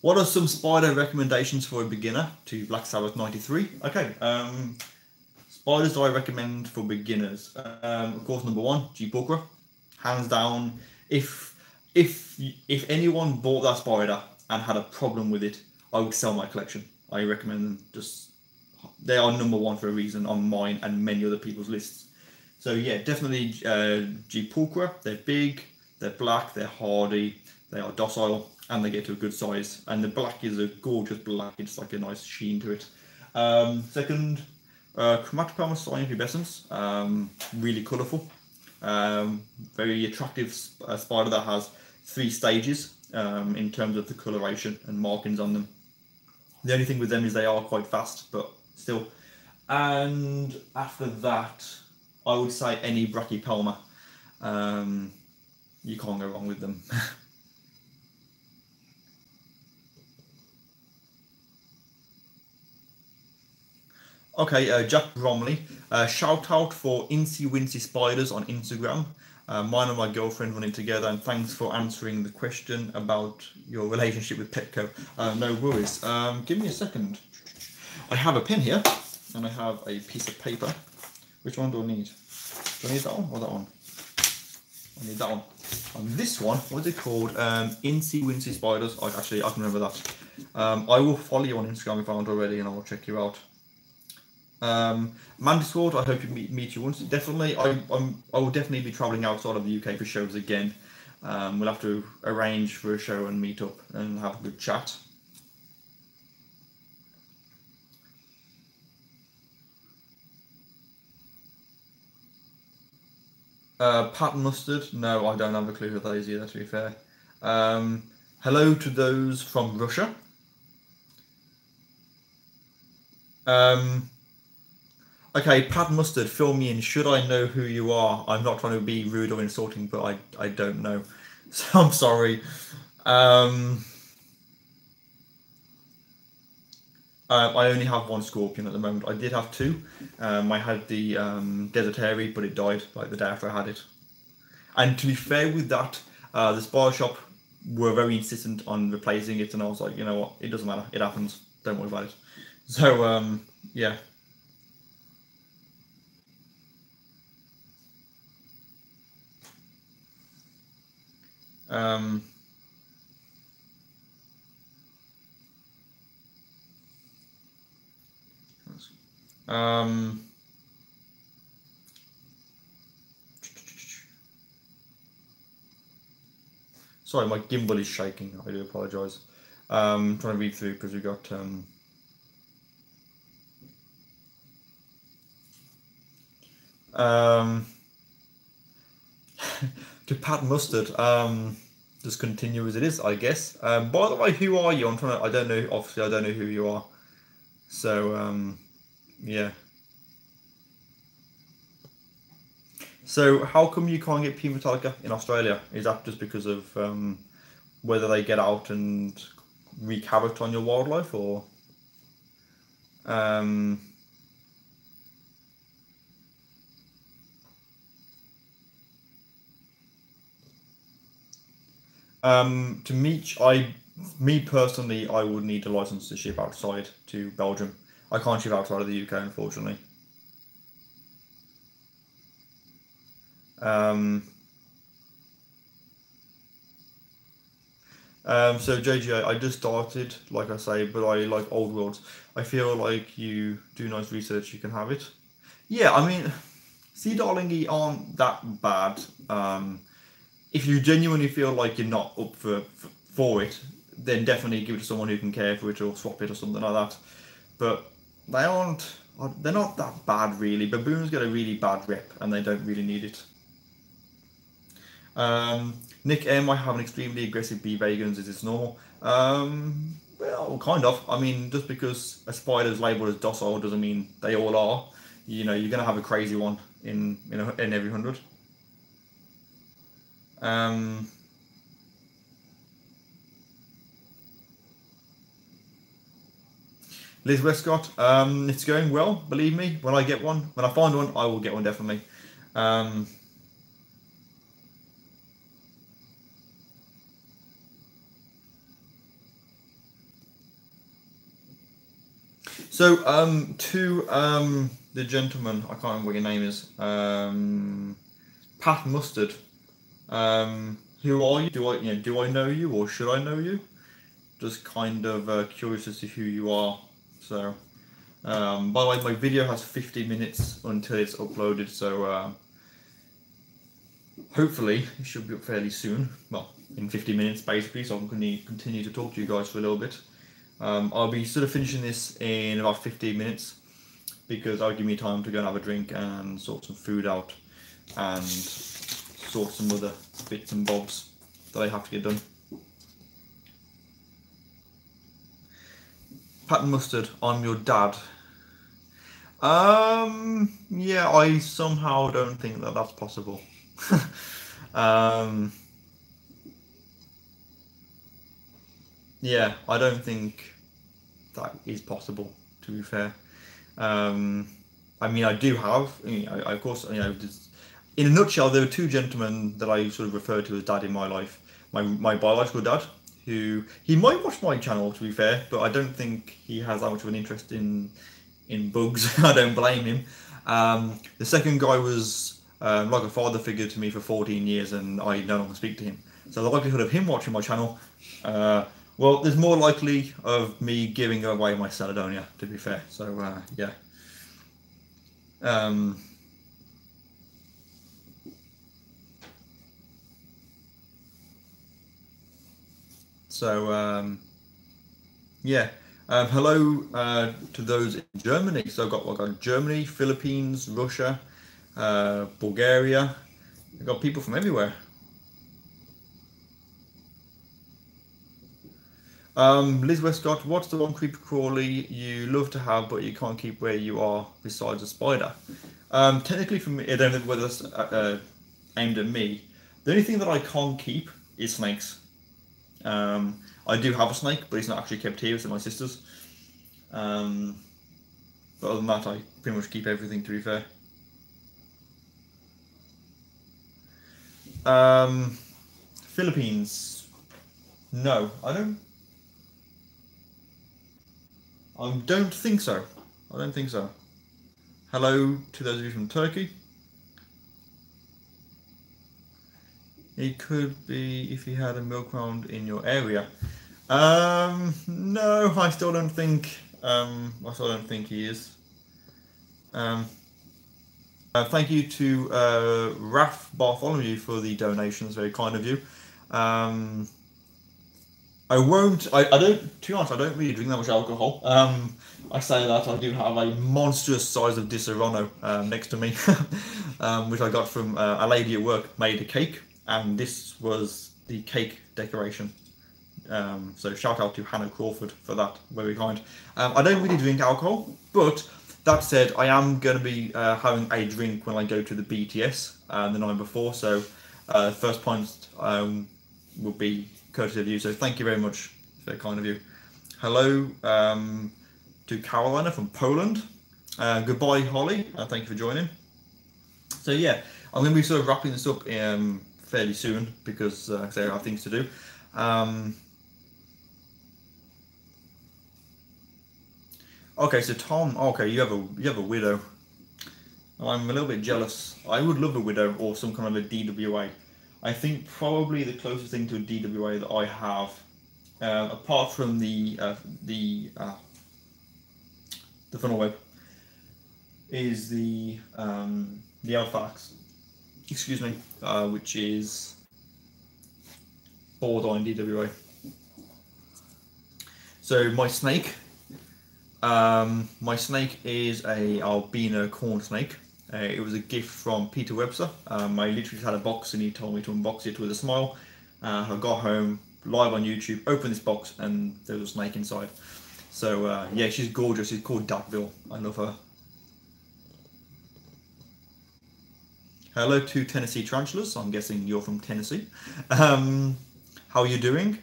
What are some spider recommendations for a beginner? To Black Sabbath 93. Okay. Spiders I recommend for beginners. Of course, number one, G. pulchra, hands down. If anyone bought that spider and had a problem with it, I would sell my collection. I recommend them. They are number one for a reason on mine and many other people's lists. So yeah, definitely G. pulchra. They're big, they're black, they're hardy, they are docile, and they get to a good size. And the black is a gorgeous black. It's like a nice sheen to it. Second, Chromatopelma pubescens. Really colourful. Very attractive spider that has 3 stages in terms of the coloration and markings on them. The only thing with them is they are quite fast, but still. And after that, I would say any Brachypelma. You can't go wrong with them. Okay, Jack Bromley. Shout out for Incy Wincy Spiders on Instagram. Mine and my girlfriend running together, and thanks for answering the question about your relationship with Petco. No worries. Give me a second. I have a pen here, and I have a piece of paper. Which one do I need? Do I need that one or that one? I need that one. And this one, what's it called? Incy Wincy Spiders. I can remember that. I will follow you on Instagram if I haven't already, and I will check you out. Mandisword, I hope you meet you once. Definitely, I will definitely be travelling outside of the UK for shows again. We'll have to arrange for a show and meet up and have a good chat. Pat Mustard, no, I don't have a clue who that is either, to be fair. Hello to those from Russia. Okay, Pat Mustard, fill me in. Should I know who you are? I'm not trying to be rude or insulting, but I don't know. So I'm sorry. I only have 1 scorpion at the moment. I did have 2. I had the Desertary, but it died like the day after I had it. And to be fair with that, the spider shop were very insistent on replacing it, and I was like, you know what, it doesn't matter. It happens. Don't worry about it. So, yeah. Sorry, my gimbal is shaking. I do apologise. Trying to read through because we got to Pat Mustard. Just continue as it is, I guess. By the way, who are you? I don't know. Obviously, I don't know who you are. So yeah. So how come you can't get P. metallica in Australia? Is that just because of whether they get out and wreak havoc on your wildlife, or to me personally, I would need a license to ship outside to Belgium. I can't ship outside of the UK, unfortunately. So JJ, I just started, like I say, but I like Old Worlds. I feel like you do nice research, you can have it. Yeah, I mean, Sea Darlingi aren't that bad. If you genuinely feel like you're not up for it, then definitely give it to someone who can care for it or swap it or something like that. But they're not that bad really. Baboons get a really bad rep and they don't really need it. Nick M, I have an extremely aggressive bee vegans, is this normal? Well, kind of. I mean, just because a spider is labelled as docile doesn't mean they all are. You know, you're going to have a crazy one in every 100. Liz Westcott, it's going well, believe me. When I get one, when I find one, I will get one definitely. So, to the gentleman, I can't remember what your name is, Pat Mustard. Who are you? Do I know you, or should I know you? Just kind of curious as to who you are. So, by the way, my video has 50 minutes until it's uploaded, so hopefully it should be up fairly soon. Well, in 50 minutes basically, so I'm going to continue to talk to you guys for a little bit. I'll be sort of finishing this in about 15 minutes because that'll give me time to go and have a drink and sort some food out and sort some other bits and bobs that I have to get done. Pat Mustard, I'm your dad. Yeah, I somehow don't think that that's possible. Yeah, I don't think that is possible, to be fair. I mean, I do have, of course, in a nutshell, there are two gentlemen that I sort of refer to as dad in my life. My biological dad, who, he might watch my channel, to be fair, but I don't think he has that much of an interest in bugs. I don't blame him. The second guy was like a father figure to me for 14 years, and I no longer speak to him. So the likelihood of him watching my channel, well, there's more likely of me giving away my Caledonia, to be fair. So, yeah. Yeah. Hello to those in Germany. So I've got Germany, Philippines, Russia, Bulgaria. I've got people from everywhere. Liz Westcott, what's the one creepy crawly you love to have but you can't keep where you are besides a spider? Technically for me, I don't know whether that's aimed at me. The only thing that I can't keep is snakes. I do have a snake, but it's not actually kept here, it's at my sister's. But other than that, I pretty much keep everything, to be fair. Philippines. No, I don't think so. I don't think so. Hello to those of you from Turkey. It could be if he had a milk round in your area. No, I still don't think he is. Thank you to Raf Bartholomew for the donations, very kind of you. I don't, to be honest, I don't really drink that much alcohol. I say that I do have a monstrous size of Disaronno next to me, which I got from a lady at work, made a cake, and this was the cake decoration. So shout out to Hannah Crawford for that, very kind. I don't really drink alcohol, but that said, I am going to be having a drink when I go to the BTS the night before, so first pint will be courtesy of you, so thank you very much, very kind of you. Hello to Carolina from Poland. Goodbye, Holly, thank you for joining. So yeah, I'm going to be sort of wrapping this up fairly soon because I have things to do. Okay, so Tom, okay, you have a widow. I'm a little bit jealous. I would love a widow or some kind of a DWA. I think probably the closest thing to a DWA that I have, apart from the funnel web, is the Alphax, excuse me, which is borderline DWA. So my snake is a albino corn snake. It was a gift from Peter Webster. I literally just had a box and he told me to unbox it with a smile. I got home, live on YouTube, opened this box and there was a snake inside. So yeah, she's gorgeous. She's called Dagville. I love her. Hello to Tennessee Tarantulas. I'm guessing you're from Tennessee. How are you doing?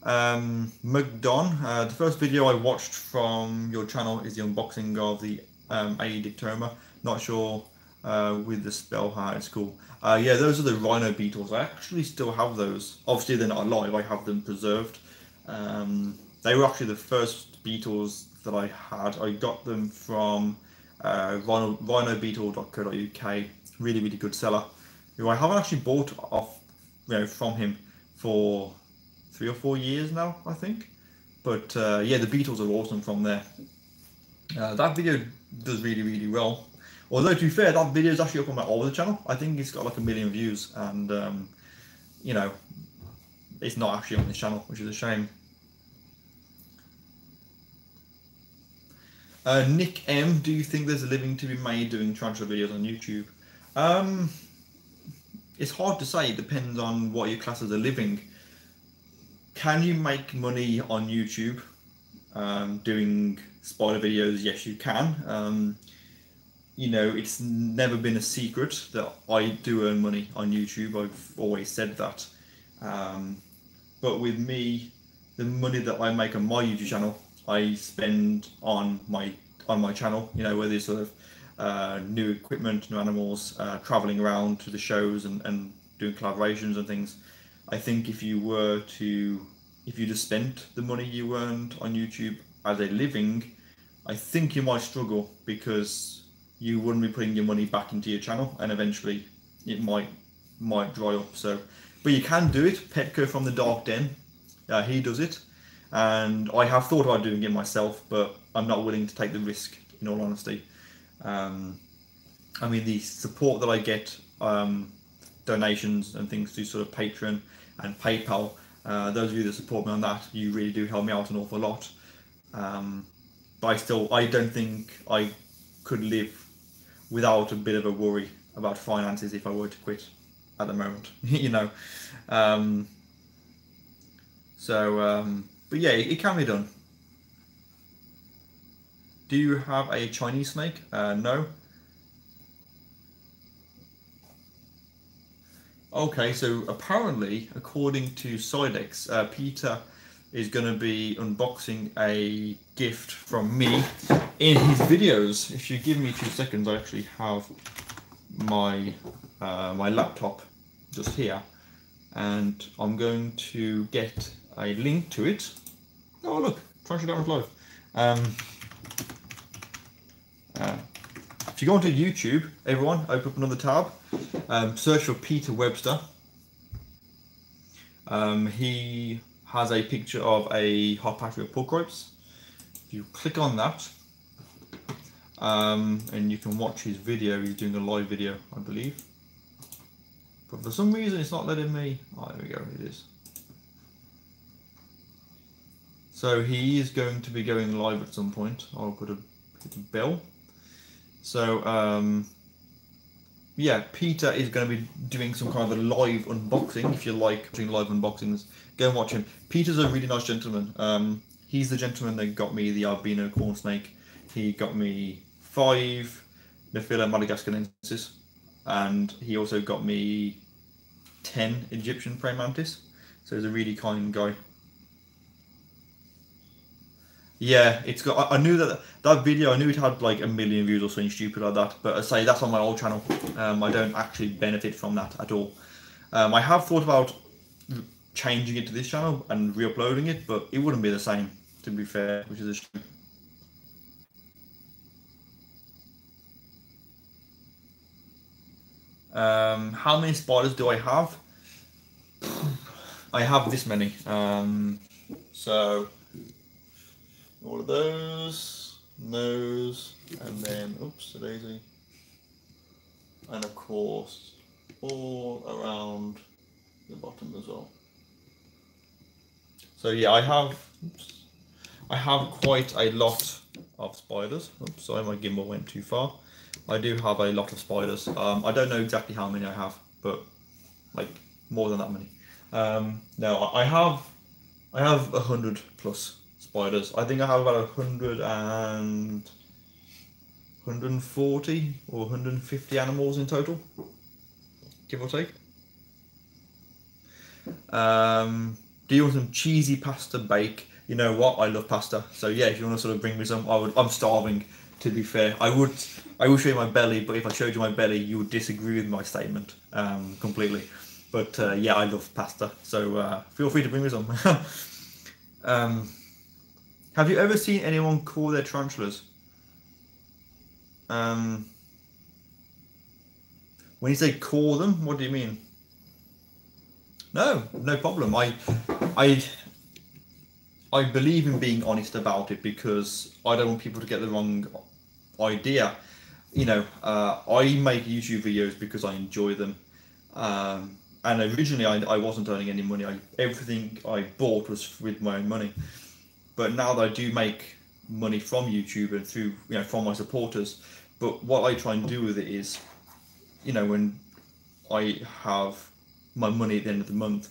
McDon, the first video I watched from your channel is the unboxing of the A Dictoma. Not sure with the spell how it's cool. Yeah, those are the rhino beetles. I actually still have those. Obviously they're not alive, I have them preserved. They were actually the first beetles that I had. I got them from rhinobeetle.co.uk, really, really good seller, who I haven't actually bought off, from him for 3 or 4 years now, I think. But yeah, the beetles are awesome from there. That video does really, really well. Although, to be fair, that video is actually up on my older channel. I think it's got like 1 million views, and you know, it's not actually on this channel, which is a shame. Nick M, do you think there's a living to be made doing tarantula videos on YouTube? It's hard to say. It depends on what your class as a living. Can you make money on YouTube doing spider videos? Yes, you can. You know, it's never been a secret that I do earn money on YouTube. I've always said that. But with me, the money that I make on my YouTube channel, I spend on my channel. You know, whether it's sort of new equipment, new animals, traveling around to the shows and doing collaborations and things. I think if you just spent the money you earned on YouTube as a living, I think you might struggle, because you wouldn't be putting your money back into your channel, and eventually it might dry up. So, but you can do it. Petco from the Dark Den, he does it, and I have thought about doing it myself, but I'm not willing to take the risk, in all honesty. I mean, the support that I get, donations and things through sort of Patreon and PayPal, those of you that support me on that, you really do help me out an awful lot. But I don't think I could live without a bit of a worry about finances if I were to quit at the moment, you know. But yeah, it can be done. Do you have a Chinese snake? No. Okay, so apparently, according to Silex, Peter is going to be unboxing a gift from me in his videos. If you give me 2 seconds, I actually have my my laptop just here, and I'm going to get a link to it. Oh look, TarantulaDan live. If you go onto YouTube, everyone, open up another tab, search for Peter Webster. He has a picture of a hot patch with pork ropes. If you click on that, and you can watch his video, he's doing a live video, I believe. But for some reason it's not letting me, oh there we go, it is. So he is going to be going live at some point. I'll put a bell. So yeah, Peter is going to be doing some kind of a live unboxing. If you like doing live unboxings, go and watch him. Peter's a really nice gentleman. He's the gentleman that got me the albino corn snake. He got me 5 Nephila madagascarensis, and he also got me 10 Egyptian praying mantis. So he's a really kind guy. Yeah, it's got. I knew that video. I knew it had like 1 million views or something stupid like that. But I say that's on my old channel. I don't actually benefit from that at all. I have thought about changing it to this channel and re-uploading it, but it wouldn't be the same, to be fair, which is a shame. How many spiders do I have? I have this many. So all of those, and then oops, a daisy, and of course all around the bottom as well. So yeah, I have quite a lot of spiders. Oops, sorry, my gimbal went too far. I do have a lot of spiders. I don't know exactly how many I have, but like more than that many. No, I have 100 plus spiders. I think I have about 140 or 150 animals in total, give or take. Do you want some cheesy pasta bake? You know what? I love pasta. So yeah, if you want to sort of bring me some, I'm starving. To be fair, I will show you my belly, but if I showed you my belly, you would disagree with my statement completely. But yeah, I love pasta. So feel free to bring me some. Have you ever seen anyone call their tarantulas? When you say call them, what do you mean? No, no problem. I believe in being honest about it because I don't want people to get the wrong idea. You know, I make YouTube videos because I enjoy them. And originally I wasn't earning any money. Everything I bought was with my own money. But now that I do make money from YouTube and through, you know, from my supporters, but what I try and do with it is, you know, when I have my money at the end of the month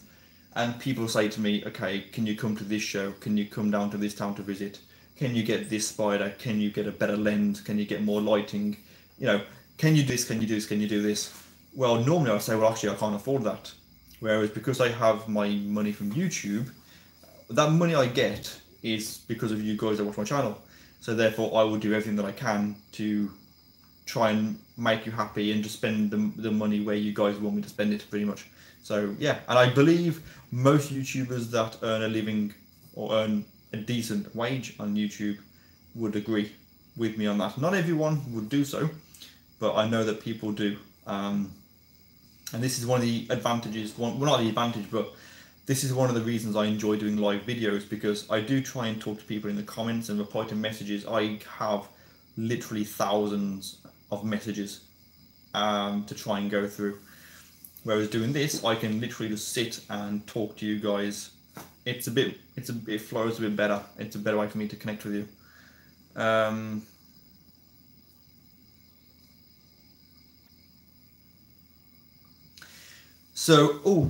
and people say to me, okay, can you come to this show? Can you come down to this town to visit? Can you get this spider? Can you get a better lens? Can you get more lighting? You know, can you do this? Can you do this? Can you do this? Well, normally I say, well, actually, I can't afford that. Whereas because I have my money from YouTube, that money I get is because of you guys that watch my channel. So therefore, I will do everything that I can to try and make you happy and just spend the money where you guys want me to spend it, pretty much. So yeah, and I believe most YouTubers that earn a living or earn a decent wage on YouTube would agree with me on that. Not everyone would do so, but I know that people do. And this is one of the advantages, well, not the advantage, but this is one of the reasons I enjoy doing live videos, because I do try and talk to people in the comments and reply to messages. I have literally thousands of messages to try and go through. Whereas doing this, I can literally just sit and talk to you guys. It flows a bit better. It's a better way for me to connect with you.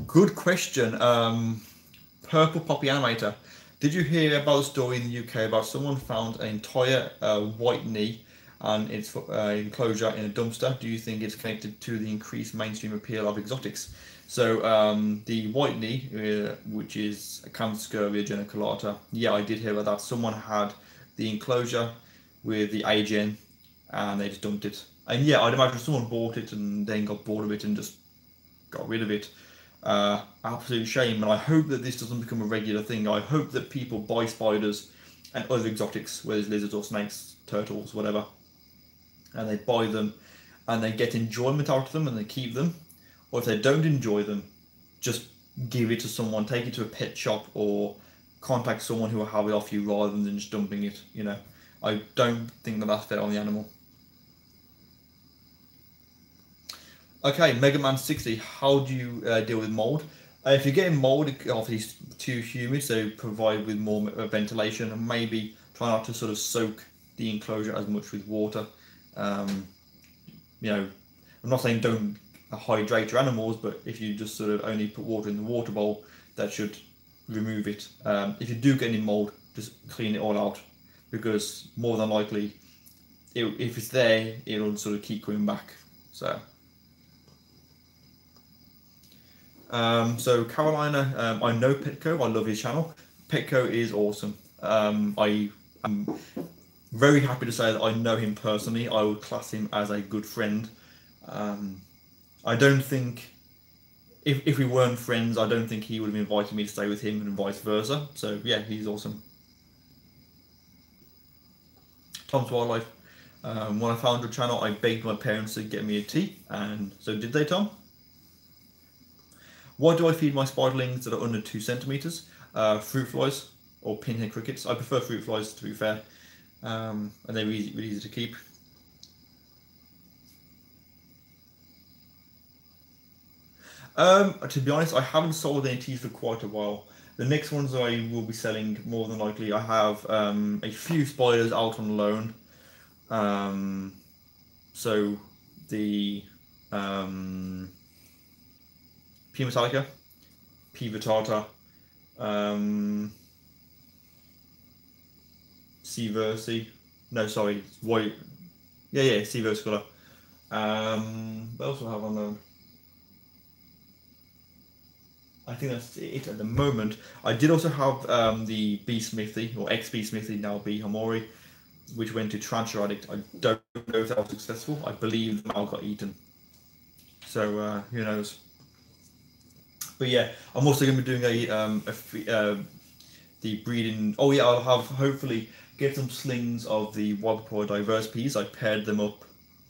Good question. Purple Poppy Animator. Did you hear about the story in the UK about someone found an entire white knee and its enclosure in a dumpster? Do you think it's connected to the increased mainstream appeal of exotics? So the white knee, which is Canscuria geniculata, yeah, I did hear about that. Someone had the enclosure with the age in, and they just dumped it. And yeah, I'd imagine someone bought it and then got bored of it and just got rid of it. Absolute shame, and I hope that this doesn't become a regular thing. I hope that people buy spiders and other exotics, whether it's lizards or snakes, turtles, whatever, and they buy them and they get enjoyment out of them and they keep them. Or if they don't enjoy them, just give it to someone, take it to a pet shop, or contact someone who will have it off you rather than just dumping it. You know, I don't think that that's fair on the animal. Okay, Mega Man 60, how do you deal with mold? If you're getting mold, obviously it's too humid, so provide with more ventilation and maybe try not to sort of soak the enclosure as much with water. You know, I'm not saying don't hydrate your animals, but if you just sort of only put water in the water bowl, that should remove it. If you do get any mold, just clean it all out, because more than likely, if it's there, it'll sort of keep coming back. So. So Carolina, I know Petco, I love his channel. Petco is awesome. I am very happy to say that I know him personally. I would class him as a good friend. I don't think, if we weren't friends, I don't think he would have invited me to stay with him and vice versa. So yeah, he's awesome. Tom's Wildlife. When I found your channel, I begged my parents to get me a tea, and so did they, Tom? Why do I feed my spiderlings that are under 2 centimeters? Fruit flies or pinhead crickets. I prefer fruit flies, to be fair, and they're really easy to keep. To be honest, I haven't sold any teas for quite a while. The next ones I will be selling, more than likely, I have a few spiders out on loan. So the P. metallica, P. vittata, C. versi. No, sorry, it's white. Yeah, C. versicolor. What else do I have on loan? I think that's it at the moment. I did also have the Bee Smithy, or ex-Bee Smithy, now Bee Hamori, which went to TarantulaDan. I don't know if that was successful. I believe the male got eaten. So who knows? But yeah, I'm also going to be doing the breeding. Oh yeah, I'll have hopefully get some slings of the Wildpore diverse peas. I paired them up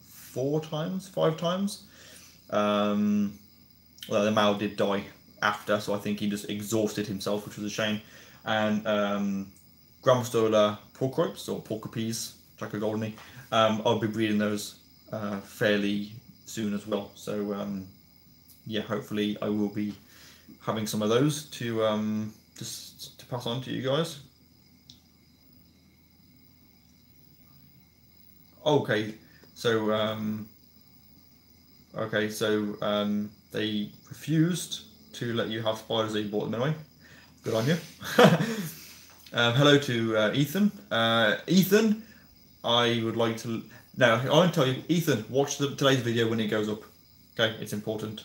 5 times. Well, the male did die after, so I think he just exhausted himself, which was a shame. And Gramstola porcropes or porker peas, Jaco Goldeny. I'll be breeding those fairly soon as well. So yeah, hopefully I will be having some of those to just to pass on to you guys. Okay, so they refused to let you have spiders that you bought them anyway. Good on you. Hello to Ethan. Ethan, I would like to. Now, I want to tell you, Ethan, watch today's video when it goes up. Okay, it's important.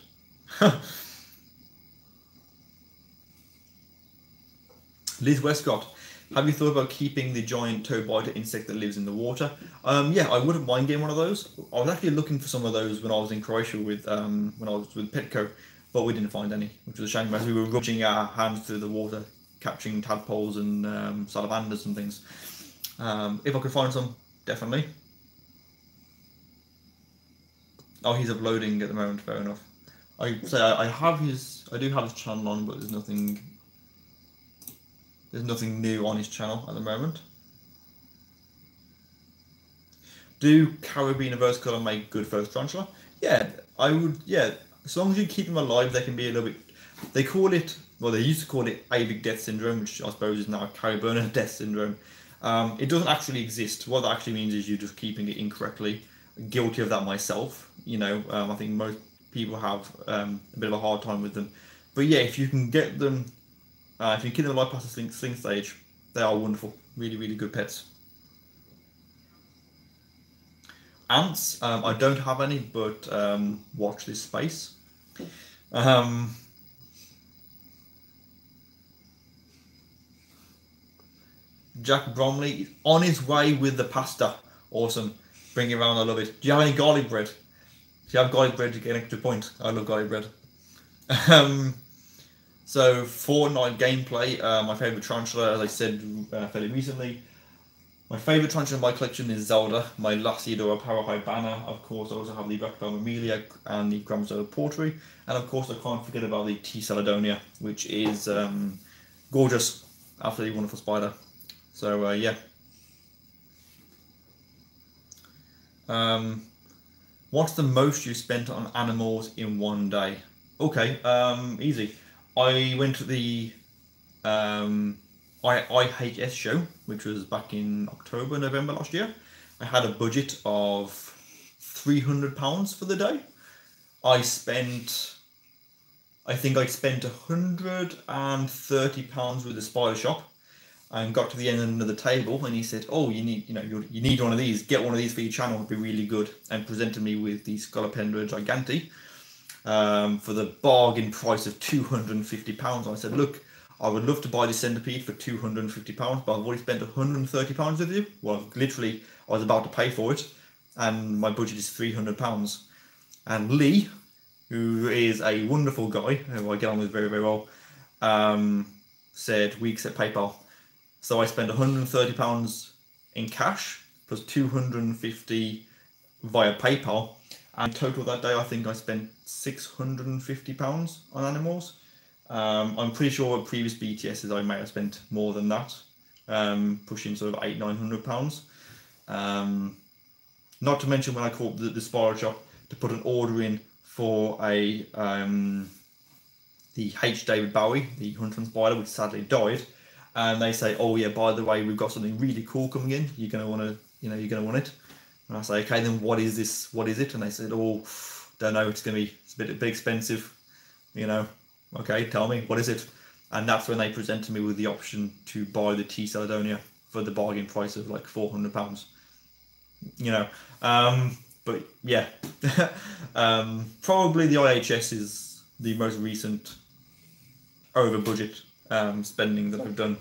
Liz Westcott, have you thought about keeping the giant toe biter insect that lives in the water? Yeah, I wouldn't mind getting one of those. I was actually looking for some of those when I was in Croatia with when I was with Petco, but we didn't find any, which was a shame as we were rubbing our hands through the water, catching tadpoles and salamanders and things. If I could find some, definitely. Oh, he's uploading at the moment. Fair enough. I do have his channel on, but there's nothing new on his channel at the moment. Do Caribbean and Vertical make good first tarantula? Yeah, I would. Yeah, as long as you keep them alive, they can be a little bit. They call it. Well, they used to call it avic death syndrome, which I suppose is now Caribbean death syndrome. It doesn't actually exist. What that actually means is you're just keeping it incorrectly. Guilty of that myself. You know, I think most people have a bit of a hard time with them. But yeah, if you can get them, if you can keep them alive past the sling stage, they are wonderful. Really, really good pets. Ants, I don't have any, but watch this space. Jack Bromley on his way with the pasta. Awesome. Bring it around, I love it. Do you have any garlic bread? Do you have garlic bread to get an extra point? I love garlic bread. So Fortnite gameplay, my favourite tarantula, as I said fairly recently. My favourite tarantula in my collection is Zelda, my Lasiodora Parahybana. Of course, I also have the Brachypelma Amelia and the Gramstola Porteri. And of course, I can't forget about the T-Saladonia, which is gorgeous, absolutely wonderful spider. So yeah. What's the most you spent on animals in one day? Okay, easy. I went to the IHS show, which was back in October, November last year. I had a budget of £300 for the day. I think I spent £130 with the spider shop, and got to the end of the table, and he said, "Oh, you need one of these. Get one of these for your channel. It'd be really good." And presented me with the Scolopendra Gigante for the bargain price of £250. I said, "Look, I would love to buy this centipede for £250, but I've already spent £130 with you." Well, literally, I was about to pay for it, and my budget is £300. And Lee, who is a wonderful guy, who I get on with very, very well, said, "We accept PayPal." So I spent £130 in cash plus £250 via PayPal, and total that day I think I spent £650 on animals. I'm pretty sure at previous BTSs I may have spent more than that, pushing sort of £800–900. Not to mention when I called the spider shop to put an order in for the H. David Bowie, the huntsman spider, which sadly died. And they say, "Oh yeah, by the way, we've got something really cool coming in. You're gonna want to, you're gonna want it." And I say, "Okay, then what is this? What is it?" And they said, "Oh, don't know. It's a bit expensive. Okay, tell me, what is it?" And that's when they presented me with the option to buy the T-Saladonia for the bargain price of like £400. But yeah, probably the IHS is the most recent over budget spending that I've done.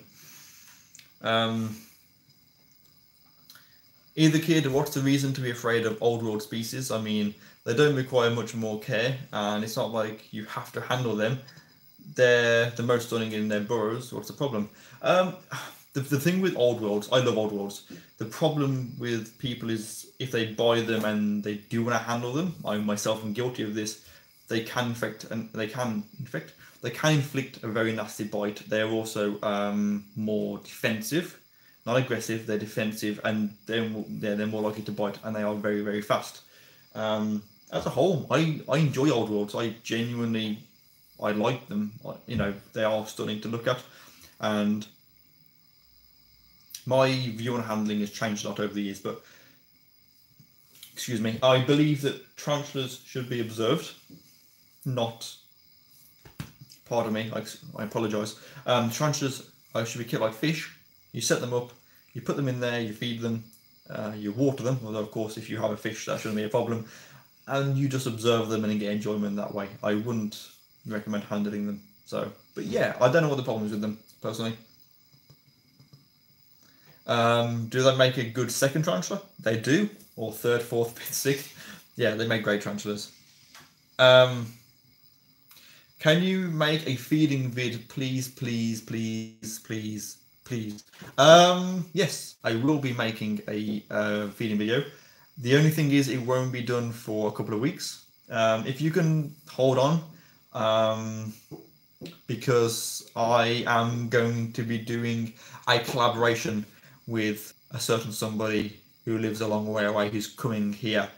Either kid, what's the reason to be afraid of old world species? I mean, they don't require much more care, and it's not like you have to handle them. They're the most stunning in their burrows. What's the problem? The thing with old worlds, I love old worlds. The problem with people is if they buy them and they do want to handle them, I myself am guilty of this, they can inflict a very nasty bite. They're also more defensive, not aggressive. They're defensive, and they're more likely to bite, and they are very, very fast. As a whole, I enjoy old worlds. I like them. You know, they are stunning to look at, and my view on handling has changed a lot over the years. But excuse me, I believe that tarantulas should be observed, not. Pardon me, I apologise. Tarantulas should be kept like fish. You set them up, you put them in there, you feed them, you water them. Although of course, if you have a fish, that shouldn't be a problem. And you just observe them and get enjoyment that way. I wouldn't recommend handling them. So, but yeah, I don't know what the problem is with them personally. Do they make a good second tarantula? They do, or third, fourth, fifth, sixth. Yeah, they make great tarantulas. Can you make a feeding vid, please, please, please, please, please? Yes, I will be making a feeding video. The only thing is it won't be done for a couple of weeks. If you can hold on, because I am going to be doing a collaboration with a certain somebody who lives a long way away who's coming here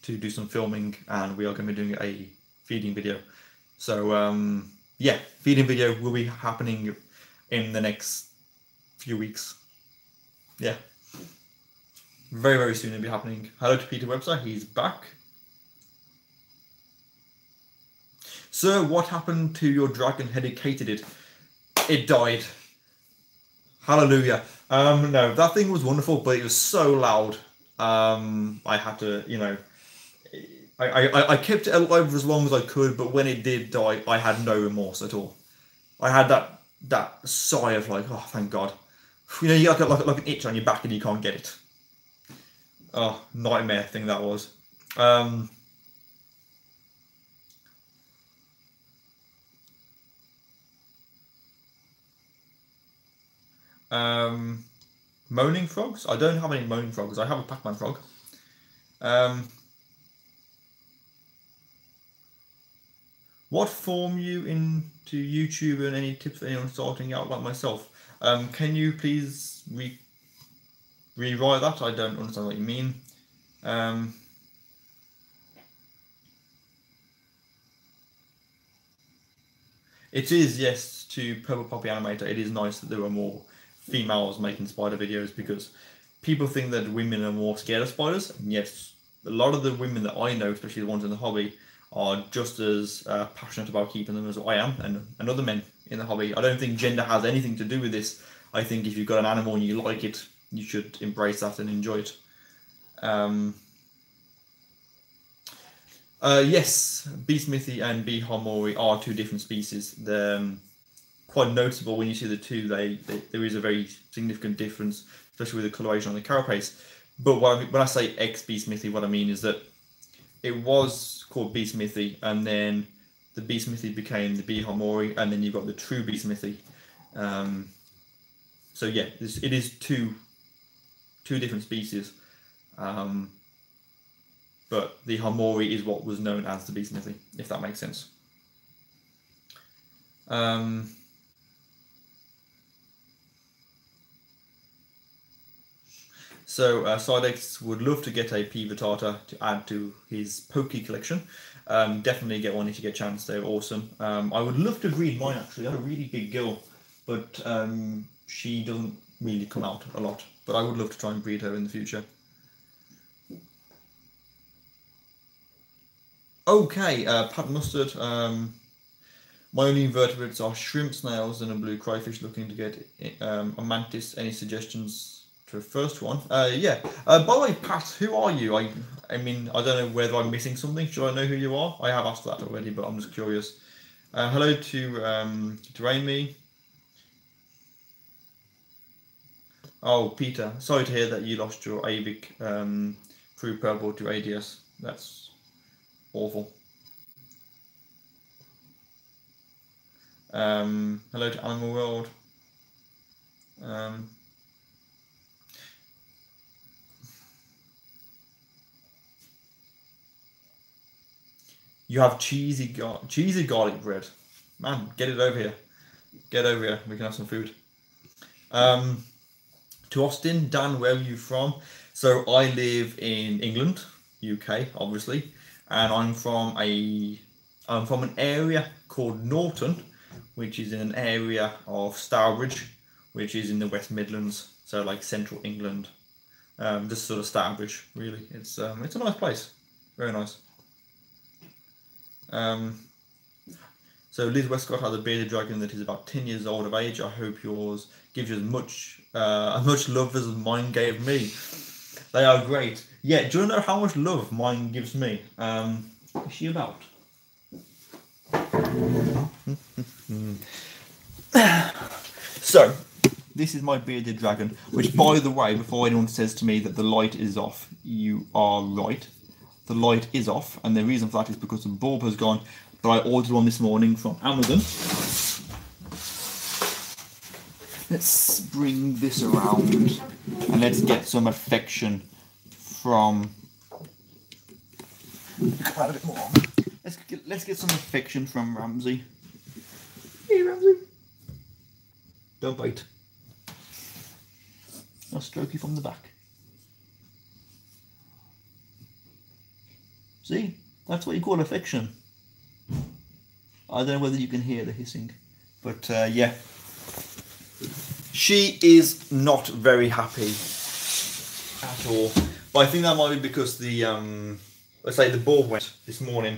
to do some filming, and we are going to be doing a feeding video. So yeah, feeding video will be happening in the next few weeks. Yeah, very, very soon it'll be happening. Hello to Peter Webster, he's back. Sir, what happened to your dragon-headed katydid? It died. Hallelujah. No, that thing was wonderful, but it was so loud. I had to, you know, I kept it alive for as long as I could, but when it did die, I had no remorse at all. I had that sigh of like, oh, thank God. You know, you got like an itch on your back and you can't get it. Oh, nightmare thing that was. Moaning frogs? I don't have any moaning frogs. I have a Pac-Man frog. What form you into YouTube, and any tips for anyone starting out like myself? Can you please rewrite that? I don't understand what you mean. It is, yes, to Purple Poppy Animator. It is nice that there are more females making spider videos, because people think that women are more scared of spiders, and yes, a lot of the women that I know, especially the ones in the hobby, are just as passionate about keeping them as I am, and other men in the hobby. I don't think gender has anything to do with this. I think if you've got an animal and you like it, you should embrace that and enjoy it. Yes, B. smithii and B. harmori are two different species. They're quite noticeable when you see the two. There is a very significant difference, especially with the coloration on the carapace. But when I say X. B. smithii, what I mean is that it was called B. smithii, and then the B. smithii became the B. harmori, and then you've got the true B. smithii. So yeah, it is two different species. But the harmori is what was known as the B. smithii, if that makes sense. So Sidex would love to get a P. vittata to add to his Pokey collection. Definitely get one if you get a chance. They're awesome. I would love to breed mine actually. I have a really big girl, but she doesn't really come out a lot. But I would love to try and breed her in the future. Okay, Pat Mustard. My only invertebrates are shrimp, snails, and a blue crayfish. Looking to get a mantis. Any suggestions to the first one? Yeah. By the way, Pat, who are you? I mean, I don't know whether I'm missing something. Should I know who you are? I have asked that already, but I'm just curious. Hello to Amy. Oh, Peter, sorry to hear that you lost your AVIC through purple to ADS. That's awful. Hello to Animal World. You have cheesy garlic bread. Man, get it over here. Get over here. We can have some food. To Austin, Dan, where are you from? So I live in England, UK, obviously, and I'm from an area called Norton, which is in an area of Stourbridge, which is in the West Midlands, so like central England. Just sort of Stourbridge, really. It's a nice place, very nice. So Liz Westcott has a bearded dragon that is about 10 years old of age. I hope yours gives you as much love as mine gave me. They are great. Yeah, do you know how much love mine gives me? What's she about? So, this is my bearded dragon, which, by the way, before anyone says to me that the light is off, you are right. The light is off, and the reason for that is because the bulb has gone. But I ordered one this morning from Amazon. Let's bring this around and let's get some affection from. A bit more. Let's get some affection from Ramsey. Hey, Ramsey. Don't bite. I'll stroke you from the back. See, that's what you call affection. I don't know whether you can hear the hissing, but yeah. She is not very happy at all. But I think that might be because the, let's say the bulb went this morning.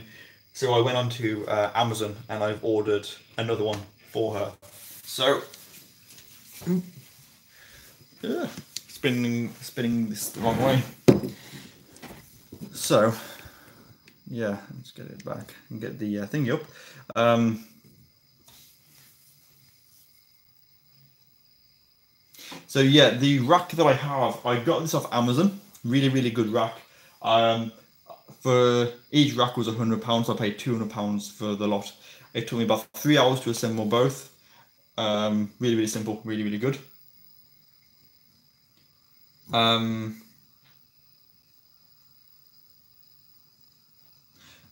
So I went onto Amazon and I've ordered another one for her. So, spinning this the wrong way. So, yeah, let's get it back and get the thingy up. So yeah, the rack that I have, I got this off Amazon. Really, really good rack. For each rack was £100, so I paid £200 for the lot. It took me about 3 hours to assemble both. Really, really simple, really, really good.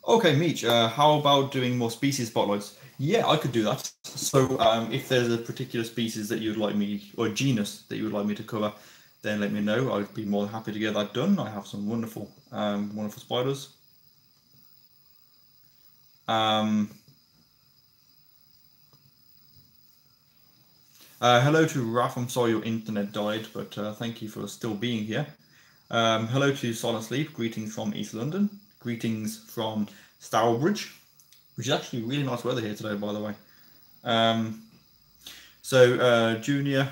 Okay, Meech, how about doing more species spotlights? Yeah, I could do that. So if there's a particular species that you'd like me, or genus that you would like me to cover, then let me know. I'd be more than happy to get that done. I have some wonderful, wonderful spiders. Hello to Raf, I'm sorry your internet died, but thank you for still being here. Hello to Silent Sleep, greetings from East London. Greetings from Stourbridge, which is actually really nice weather here today, by the way. So Junior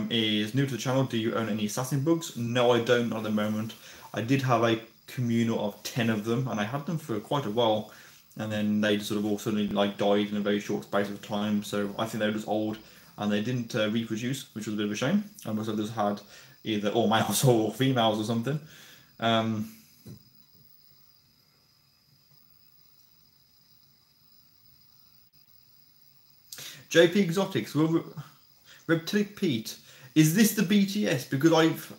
is new to the channel. Do you own any assassin bugs? No, I don't at the moment. I did have a communal of 10 of them, and I had them for quite a while, and then they just sort of all suddenly like died in a very short space of time. So I think they were just old, and they didn't reproduce, which was a bit of a shame. I must have just had either all males or females or something. JP Exotics, Reptilic Pete, is this the BTS? Because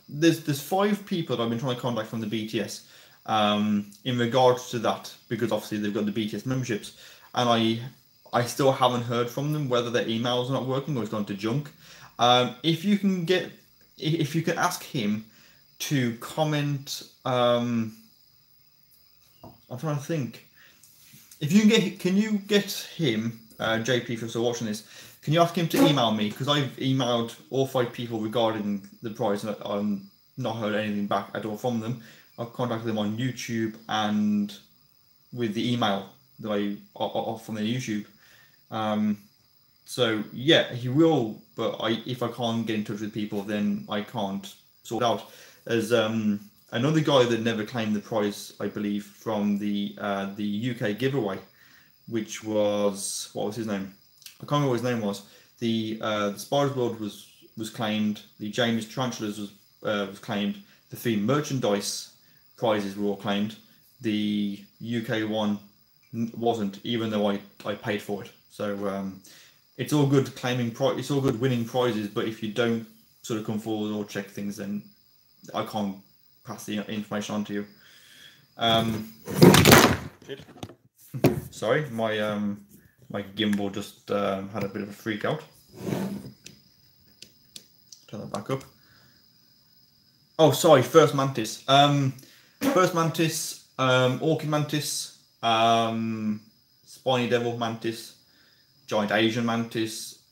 there's 5 people that I've been trying to contact from the BTS in regards to that, because obviously they've got the BTS memberships, and I still haven't heard from them whether their emails are not working or it's gone to junk. If you can ask him to comment, I'm trying to think. If you can you get him? JP, if you're still watching this, can you ask him to email me? Because I've emailed all 5 people regarding the prize and I've not heard anything back at all from them. I've contacted them on YouTube and with the email that I off from their YouTube. So yeah, he will, but if I can't get in touch with people, then I can't sort it out. There's another guy that never claimed the prize, I believe, from the UK giveaway. which was, what was his name? I can't remember what his name was. The Spiders World was claimed. The James Tarantulas was claimed. The 3 merchandise prizes were all claimed. The UK one wasn't, even though I paid for it. So it's all good claiming it's all good winning prizes, but if you don't sort of come forward or check things, then I can't pass the information on to you. Sorry, my gimbal just had a bit of a freak out. Turn that back up. Oh, sorry, first mantis. First mantis, orchid mantis, spiny devil mantis, giant Asian mantis,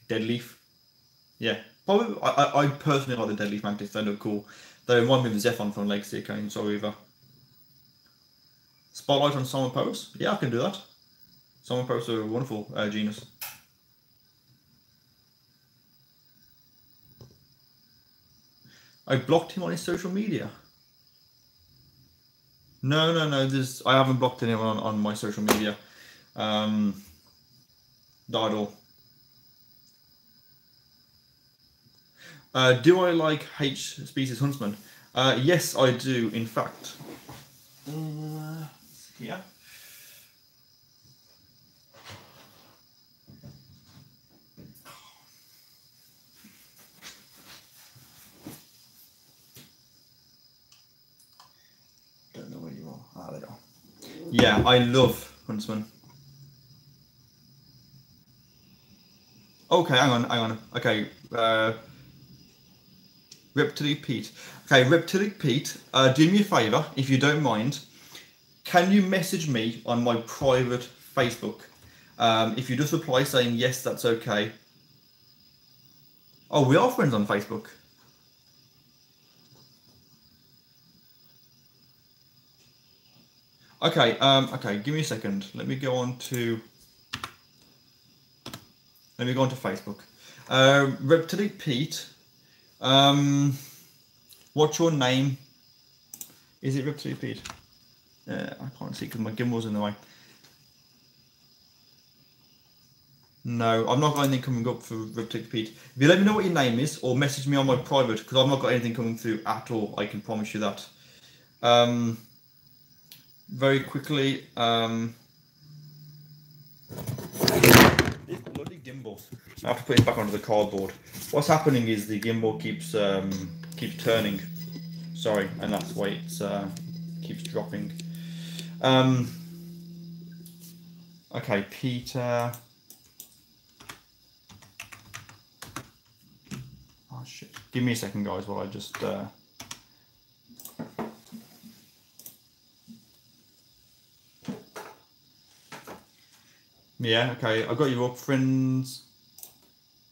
deadleaf. Yeah, probably. I personally like the deadleaf mantis. They look cool. They remind me of Zephon from Legacy of Kain. Sorry, Eva. Spotlight on Somnophoros. Yeah, I can do that. Somnophoros are a wonderful genus. I blocked him on his social media. No. I haven't blocked anyone on my social media. Not at all. Do I like H species huntsman? Yes, I do. In fact, yeah. Don't know where you are. Ah, there you are. Yeah, I love huntsman. Okay, hang on. Okay, Reptilic Pete. Okay, Reptilic Pete, do me a favour, if you don't mind. Can you message me on my private Facebook? If you just reply saying yes, that's okay. Oh, we are friends on Facebook. Okay, okay, give me a second. Let me go on to Facebook. Reptilic Pete. What's your name? Is it Reptilic Pete? I can't see because my gimbal's in the way. No, I've not got anything coming up for Reptilic Pete. If you let me know what your name is, or message me on my private, because I've not got anything coming through at all, I can promise you that. Very quickly, this bloody gimbal. I have to put it back onto the cardboard. What's happening is the gimbal keeps turning. Sorry, and that's why it keeps dropping. Okay, Peter. Oh shit! Give me a second, guys, while I just. Yeah. Okay, I got you up, friends.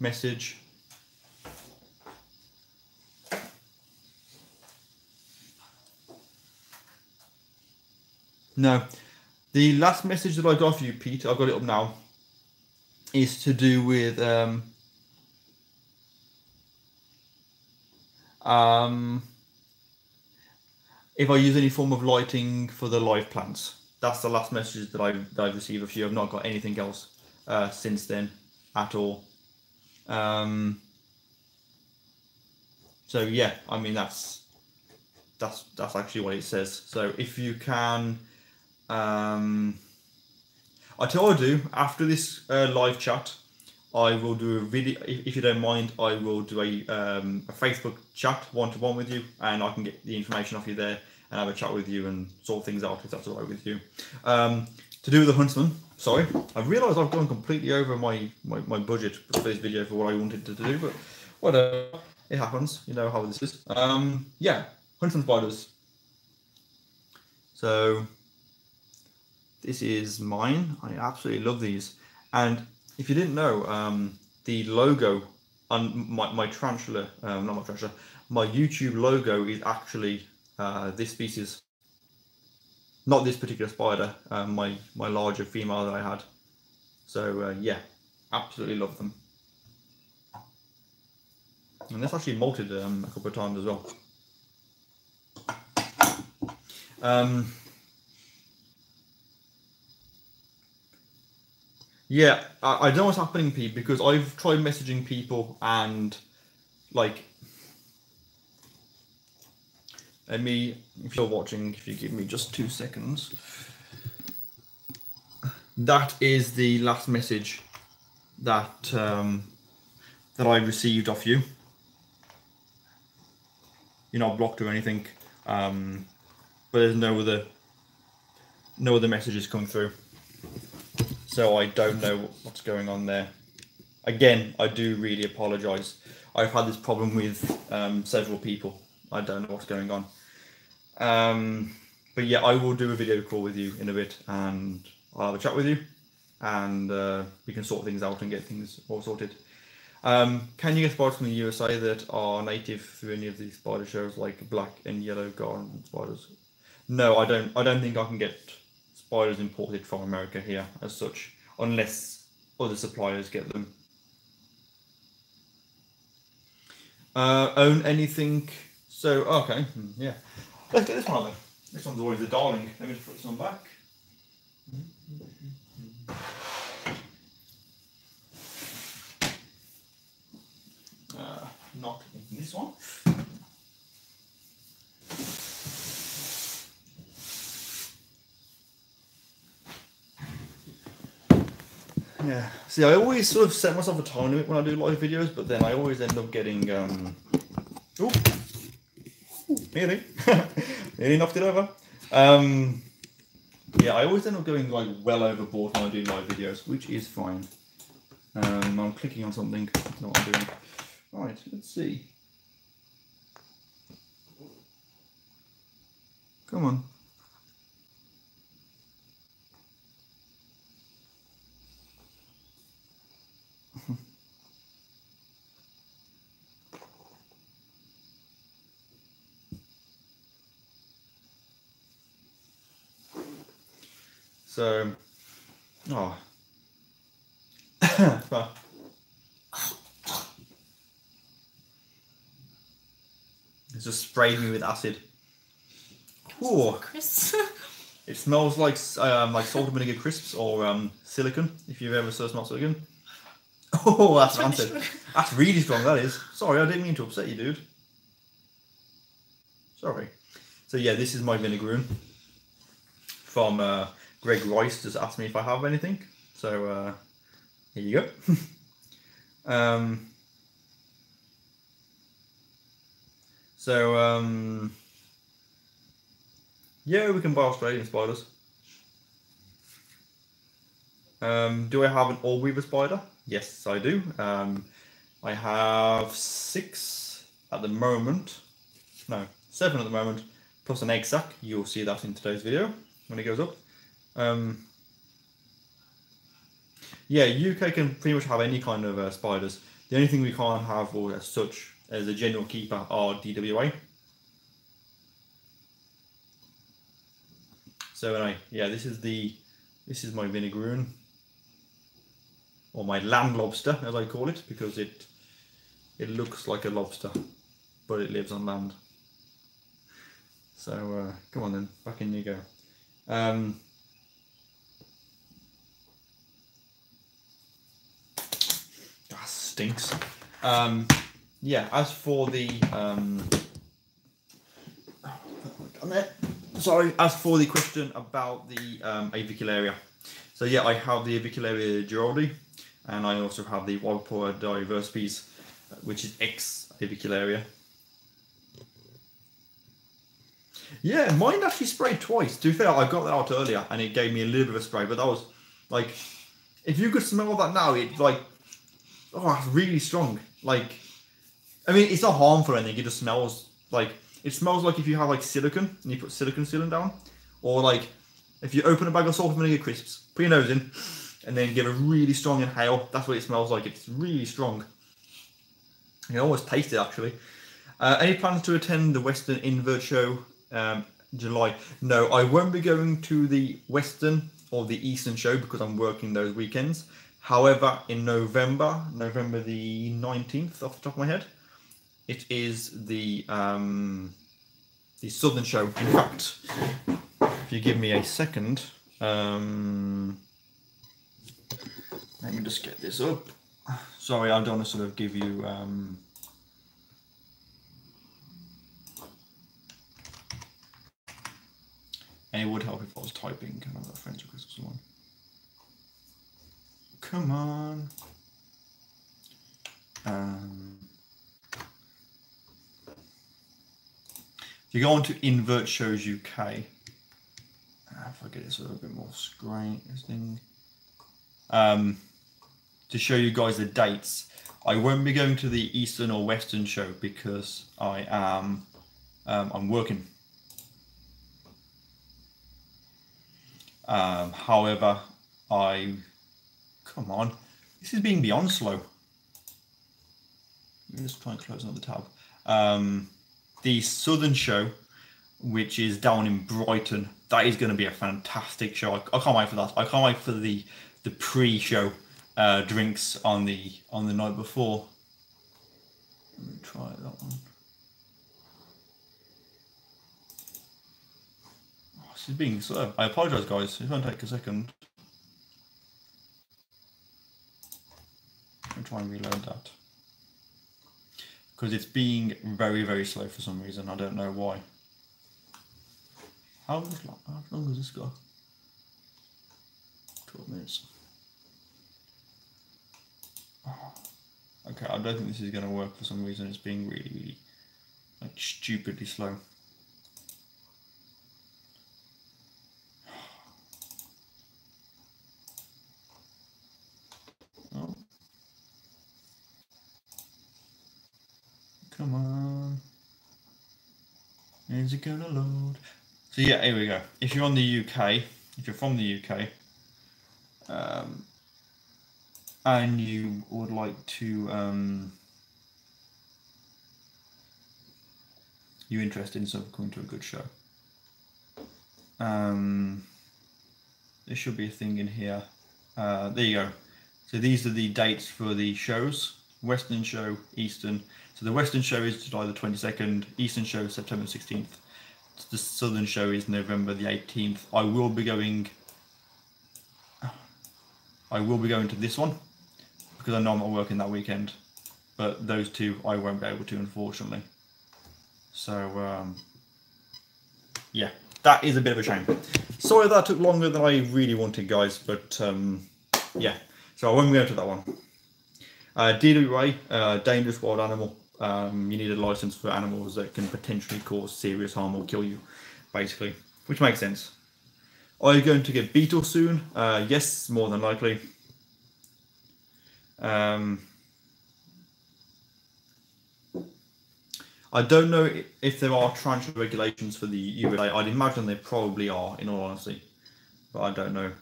Message. No, the last message that I got for you, Pete, I've got it up now, is to do with if I use any form of lighting for the live plants. That's the last message that I've received of you. I've not got anything else since then at all. So yeah, I mean that's actually what it says. So if you can, I tell you what I'll do after this live chat. I will do a video, if you don't mind. I will do a Facebook chat one-to-one with you, and I can get the information off you there and have a chat with you and sort things out if that's all right with you. To do with the huntsman, sorry, I've realised I've gone completely over my budget for this video for what I wanted to do, but whatever, it happens. You know how this is. Yeah, huntsman spiders. So this is mine. I absolutely love these, and if you didn't know, the logo on my tarantula, not my tarantula, my YouTube logo is actually this species. Not this particular spider, my larger female that I had. So yeah, absolutely love them. And that's actually molted a couple of times as well. Yeah, I don't know what's happening, Pete, because I've tried messaging people and like, if you're watching, if you give me just 2 seconds. That is the last message that that I received off you. You're not blocked or anything, but there's no other messages coming through. So I don't know what's going on there. Again, I do really apologise. I've had this problem with several people. I don't know what's going on. But yeah, I will do a video call with you in a bit, and I'll have a chat with you, and we can sort things out and get things all sorted. Can you get spiders from the USA that are native through any of these spider shows, like black and yellow garden spiders? No, I don't. I don't think I can get spiders imported from America here as such, unless other suppliers get them. Own anything? So okay, yeah. Let's get this one then. This one's always the darling. Let me just put this one back. Not in this one. Yeah. See, I always sort of set myself a time limit when I do live videos, but then I always end up getting nearly nearly knocked it over. Yeah, I always end up going like well overboard when I do live videos, which is fine. I'm clicking on something. I don't know what I'm doing. Right, let's see. Come on. So, oh. Well, it's just sprayed me with acid. Ooh. It smells like salt and vinegar crisps or silicon, if you've ever smelled silicon. Oh, that's rancid. That's really strong, that is. Sorry, I didn't mean to upset you, dude. Sorry. So yeah, this is my vinegaroon from Greg Rice. Just asked me if I have anything. So here you go. Yeah, we can buy Australian spiders. Do I have an all-weaver spider? Yes, I do. I have 6 at the moment. No, 7 at the moment, plus an egg sac. You'll see that in today's video when it goes up. Yeah, UK can pretty much have any kind of spiders. The only thing we can't have, or as such, as a general keeper, are DWA. So anyway, yeah, this is my vinegaroon, or my land lobster, as I call it, because it looks like a lobster, but it lives on land. So come on then, back in you go. That stinks. Yeah, as for the sorry, as for the question about the avicularia, so yeah, I have the Avicularia giraldi, and I also have the Wildpoa diverspes, which is X Avicularia. Yeah, mine actually sprayed twice. To be fair, I got that out earlier and it gave me a little bit of a spray, but that was like, if you could smell that now, it's like, oh, it's really strong. Like, I mean, it's not harmful or anything, it just smells like, it smells like if you have like silicone and you put silicone sealant down, or like if you open a bag of salt and vinegar crisps, put your nose in, and then give a really strong inhale. That's what it smells like. It's really strong. You can almost taste it actually. Any plans to attend the Western Invert Show July? No, I won't be going to the Western or the Eastern Show because I'm working those weekends. However, in November the 19th, off the top of my head, it is the Southern Show. In fact, if you give me a second, Let me just get this up. Sorry, I don't want to sort of give you and it would help if I was typing. I've got friends request or someone. Come on. If you go on to Invert Shows UK, if I get this a little bit more screen, this thing, to show you guys the dates. I won't be going to the Eastern or Western show because I am I'm working. However, come on, this is being beyond slow. Let me just try and close another tab. The Southern show, which is down in Brighton, that is going to be a fantastic show. I can't wait for that. I can't wait for the pre-show drinks on the night before. Let me try that one. Oh, this is being slow. I apologise, guys. It's going to take a second. Let me try and reload that. Because it's being very, very slow for some reason. I don't know why. How long has this got? 12 minutes. Okay, I don't think this is going to work for some reason. It's being really, really, like, stupidly slow. Oh. Come on. Is it gonna load? So yeah, here we go. If you're on the UK, if you're from the UK, and you would like to, you're interested in sort of coming to a good show, there should be a thing in here. There you go. So these are the dates for the shows. Western show, Eastern. So the Western show is July the 22nd, Eastern show is September 16th. The Southern show is November the 18th. I will be going to this one because I know I'm not working that weekend, but those two I won't be able to, unfortunately. So yeah, that is a bit of a shame. Sorry that took longer than I really wanted, guys, but yeah, so I won't be going to that one. DWA, dangerous wild animal. You need a license for animals that can potentially cause serious harm or kill you, basically, which makes sense. Are you going to get beetles soon? Yes, more than likely. I don't know if there are tarantula regulations for the USA. I'd imagine there probably are, in all honesty, but I don't know.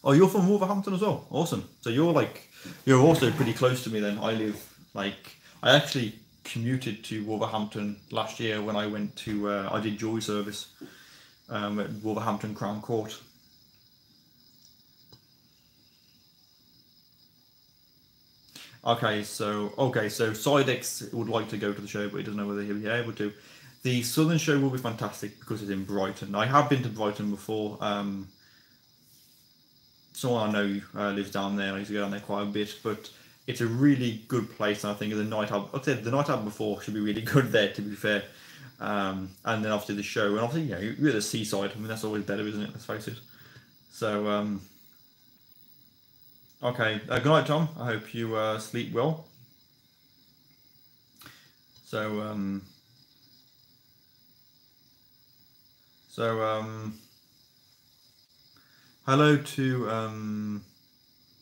Oh, you're from Wolverhampton as well? Awesome. So you're also pretty close to me then. I actually commuted to Wolverhampton last year when I went to, I did jury service at Wolverhampton Crown Court. Okay, so Sidex would like to go to the show, but he doesn't know whether he'll be able to. The Southern show will be fantastic because it's in Brighton. I have been to Brighton before. Someone I know lives down there. I used to go down there quite a bit, but it's a really good place. And I think the night out, like I said, the night out before should be really good there, to be fair. And then obviously the show, and obviously you're at the seaside. I mean, that's always better, isn't it? Let's face it. So okay, good night, Tom. I hope you sleep well. So hello to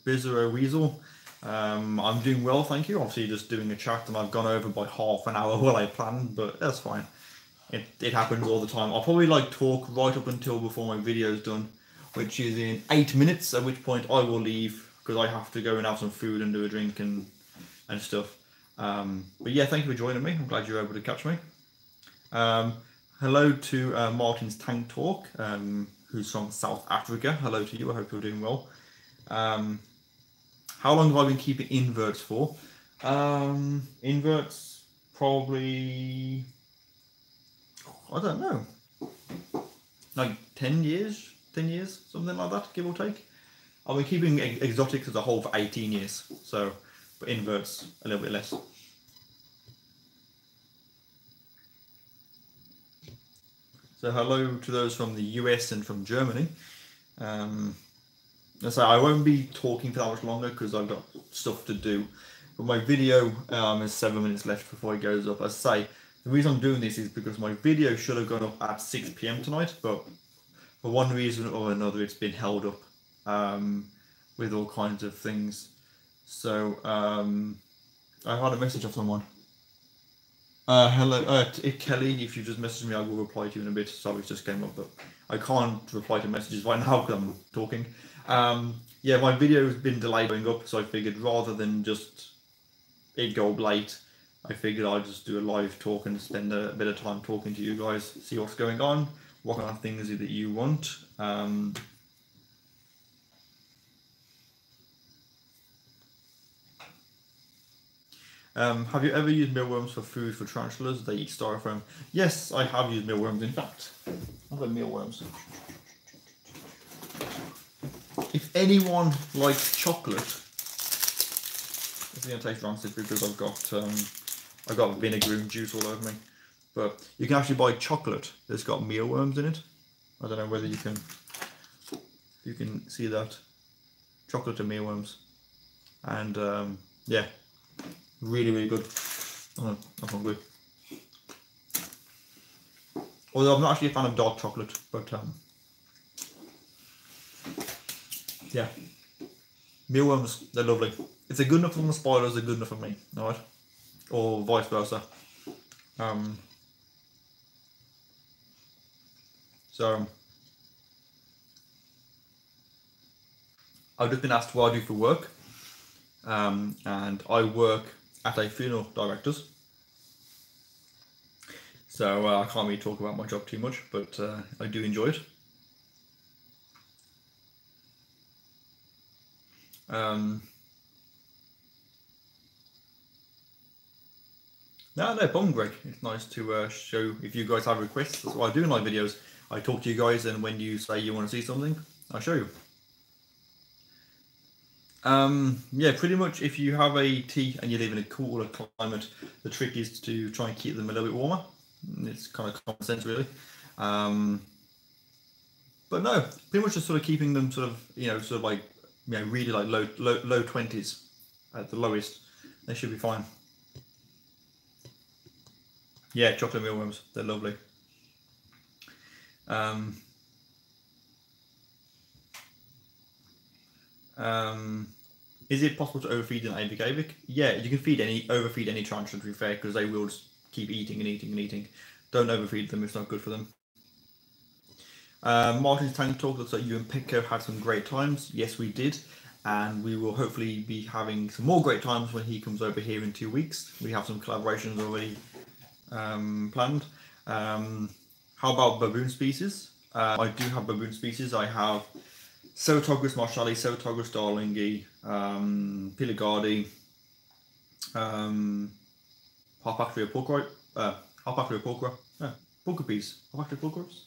Bizarro Weasel. I'm doing well, thank you. Obviously just doing a chat and I've gone over by half an hour what I planned, but that's fine. It happens all the time. I'll probably talk right up until before my video is done, which is in 8 minutes, at which point I will leave because I have to go and have some food and do a drink and stuff. But yeah, thank you for joining me. I'm glad you were able to catch me. Hello to Martin's Tank Talk, who's from South Africa. Hello to you. I hope you're doing well. How long have I been keeping inverts for? Inverts probably, I don't know, like 10 years, 10 years, something like that, give or take. I've been keeping exotics as a whole for 18 years, so, but inverts a little bit less. So hello to those from the US and from Germany. So I won't be talking for that much longer because I've got stuff to do. But my video is 7 minutes left before it goes up. As I say, the reason I'm doing this is because my video should have gone up at 6 PM tonight, but for one reason or another, it's been held up with all kinds of things. So I had a message of someone. Hello, Kelly, if you just messaged me, I will reply to you in a bit. Sorry, it just came up, but I can't reply to messages right now because I'm talking. Yeah, my video has been delayed going up, so I figured rather than just it go up late, I figured I'd just do a live talk and spend a bit of time talking to you guys, see what's going on, what kind of things that you want. Have you ever used mealworms for food for tarantulas? They eat styrofoam. Yes, I have used mealworms. In fact, I've got mealworms. If anyone likes chocolate, it's going to taste rancid because I've got vinegar and juice all over me. But you can actually buy chocolate that's got mealworms in it. I don't know whether you can see that. Chocolate and mealworms, and yeah. Really, really good. I'm hungry. Although I'm not actually a fan of dark chocolate, but yeah, mealworms, they're lovely. If they're good enough for the spiders, they're good enough for me, alright? Or vice versa. So I've just been asked what I do for work, and I work at a funeral director's, so I can't really talk about my job too much, but I do enjoy it. No problem, Greg. It's nice to show if you guys have requests. That's what I do in my videos. I talk to you guys, and when you say you want to see something, I'll show you. Yeah, pretty much if you have a tea and you live in a cooler climate, the trick is to try and keep them a little bit warmer. It's kind of common sense, really. But no, pretty much just sort of keeping them sort of, sort of like, really like low 20s at the lowest. They should be fine. Yeah, chocolate mealworms, they're lovely. Is it possible to overfeed an avic? Yeah, you can overfeed any tarantula, to be fair, because they will just keep eating and eating and eating. Don't overfeed them, it's not good for them. Martin's Tank Talk looks like you and Pico had some great times. Yes, we did, and we will hopefully be having some more great times when he comes over here in 2 weeks. We have some collaborations already planned. How about baboon species? I do have baboon species. I have Ceratogus marshalli, Ceratogus darlingi, Pilagardi, Harpactria pulchri, Harpactria pulchra, pulchripes, Harpactria pulchrips?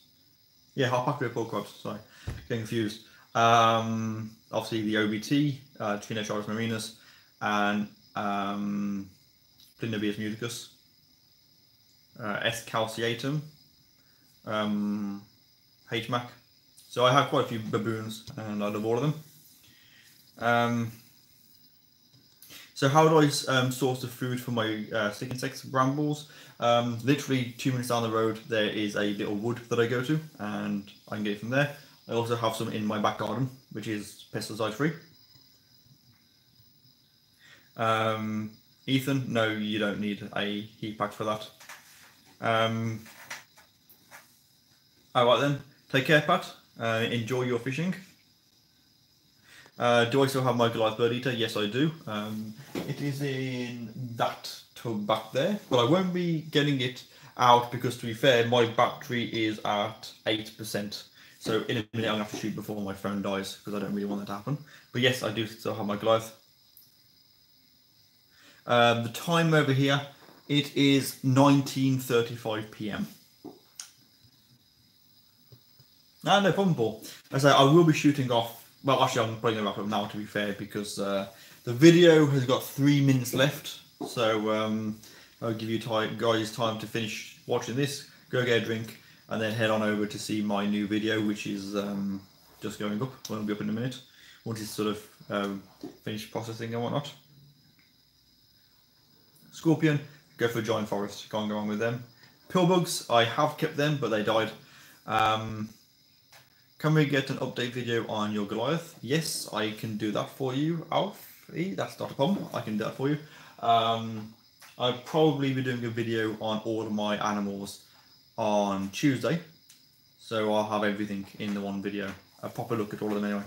Yeah, Harpactria pulchrips, sorry, getting confused. Obviously the OBT, Trinocharis marinus, and Plinobius muticus, S. calciatum, HMAC. So I have quite a few baboons, and I love all of them. So how do I source the food for my stick insects, brambles? Literally 2 minutes down the road, there is a little wood that I go to, and I can get it from there. I also have some in my back garden, which is pesticide free. Ethan, no, you don't need a heat pack for that. Alright then, take care, Pat. Enjoy your fishing. Do I still have my Goliath bird eater? Yes, I do. It is in that tub back there, but I won't be getting it out because, to be fair, my battery is at 8%. So in a minute, I'm going to have to shoot before my phone dies because I don't really want that to happen. But yes, I do still have my Goliath. The time over here, it is 19:35 PM. No problem, Paul. As I say, I will be shooting off. Well, actually, I'm probably going to wrap up now, to be fair, because the video has got 3 minutes left. So I'll give you guys time to finish watching this, go get a drink, and then head on over to see my new video, which is just going up. It'll be up in a minute once it's sort of finished processing and whatnot. Scorpion, go for Giant Forest. Can't go wrong with them. Pillbugs, I have kept them, but they died. Can we get an update video on your Goliath? Yes, I can do that for you, Alfie. That's not a problem. I can do that for you. I'll probably be doing a video on all of my animals on Tuesday. So I'll have everything in the one video. A proper look at all of them anyway.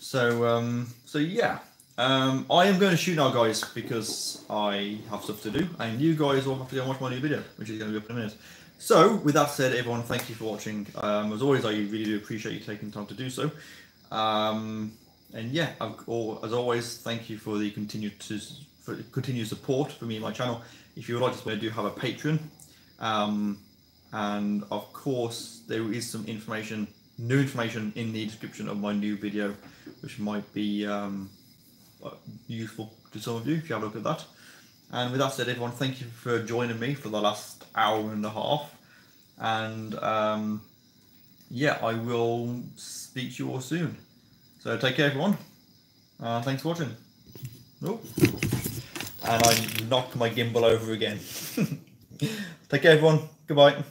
So yeah. I am going to shoot now, guys, because I have stuff to do, and you guys all have to go and watch my new video, which is going to be up in a minute. So, with that said, everyone, thank you for watching. As always, I really do appreciate you taking time to do so. And yeah, as always, thank you for the continued support for me and my channel. If you would like to, I do have a Patreon, and of course, there is some new information in the description of my new video, which might be useful to some of you if you have a look at that. And with that said, everyone, thank you for joining me for the last hour and a half. And yeah, I will speak to you all soon. So take care, everyone. Thanks for watching. Oh, and I knocked my gimbal over again. Take care, everyone. Goodbye.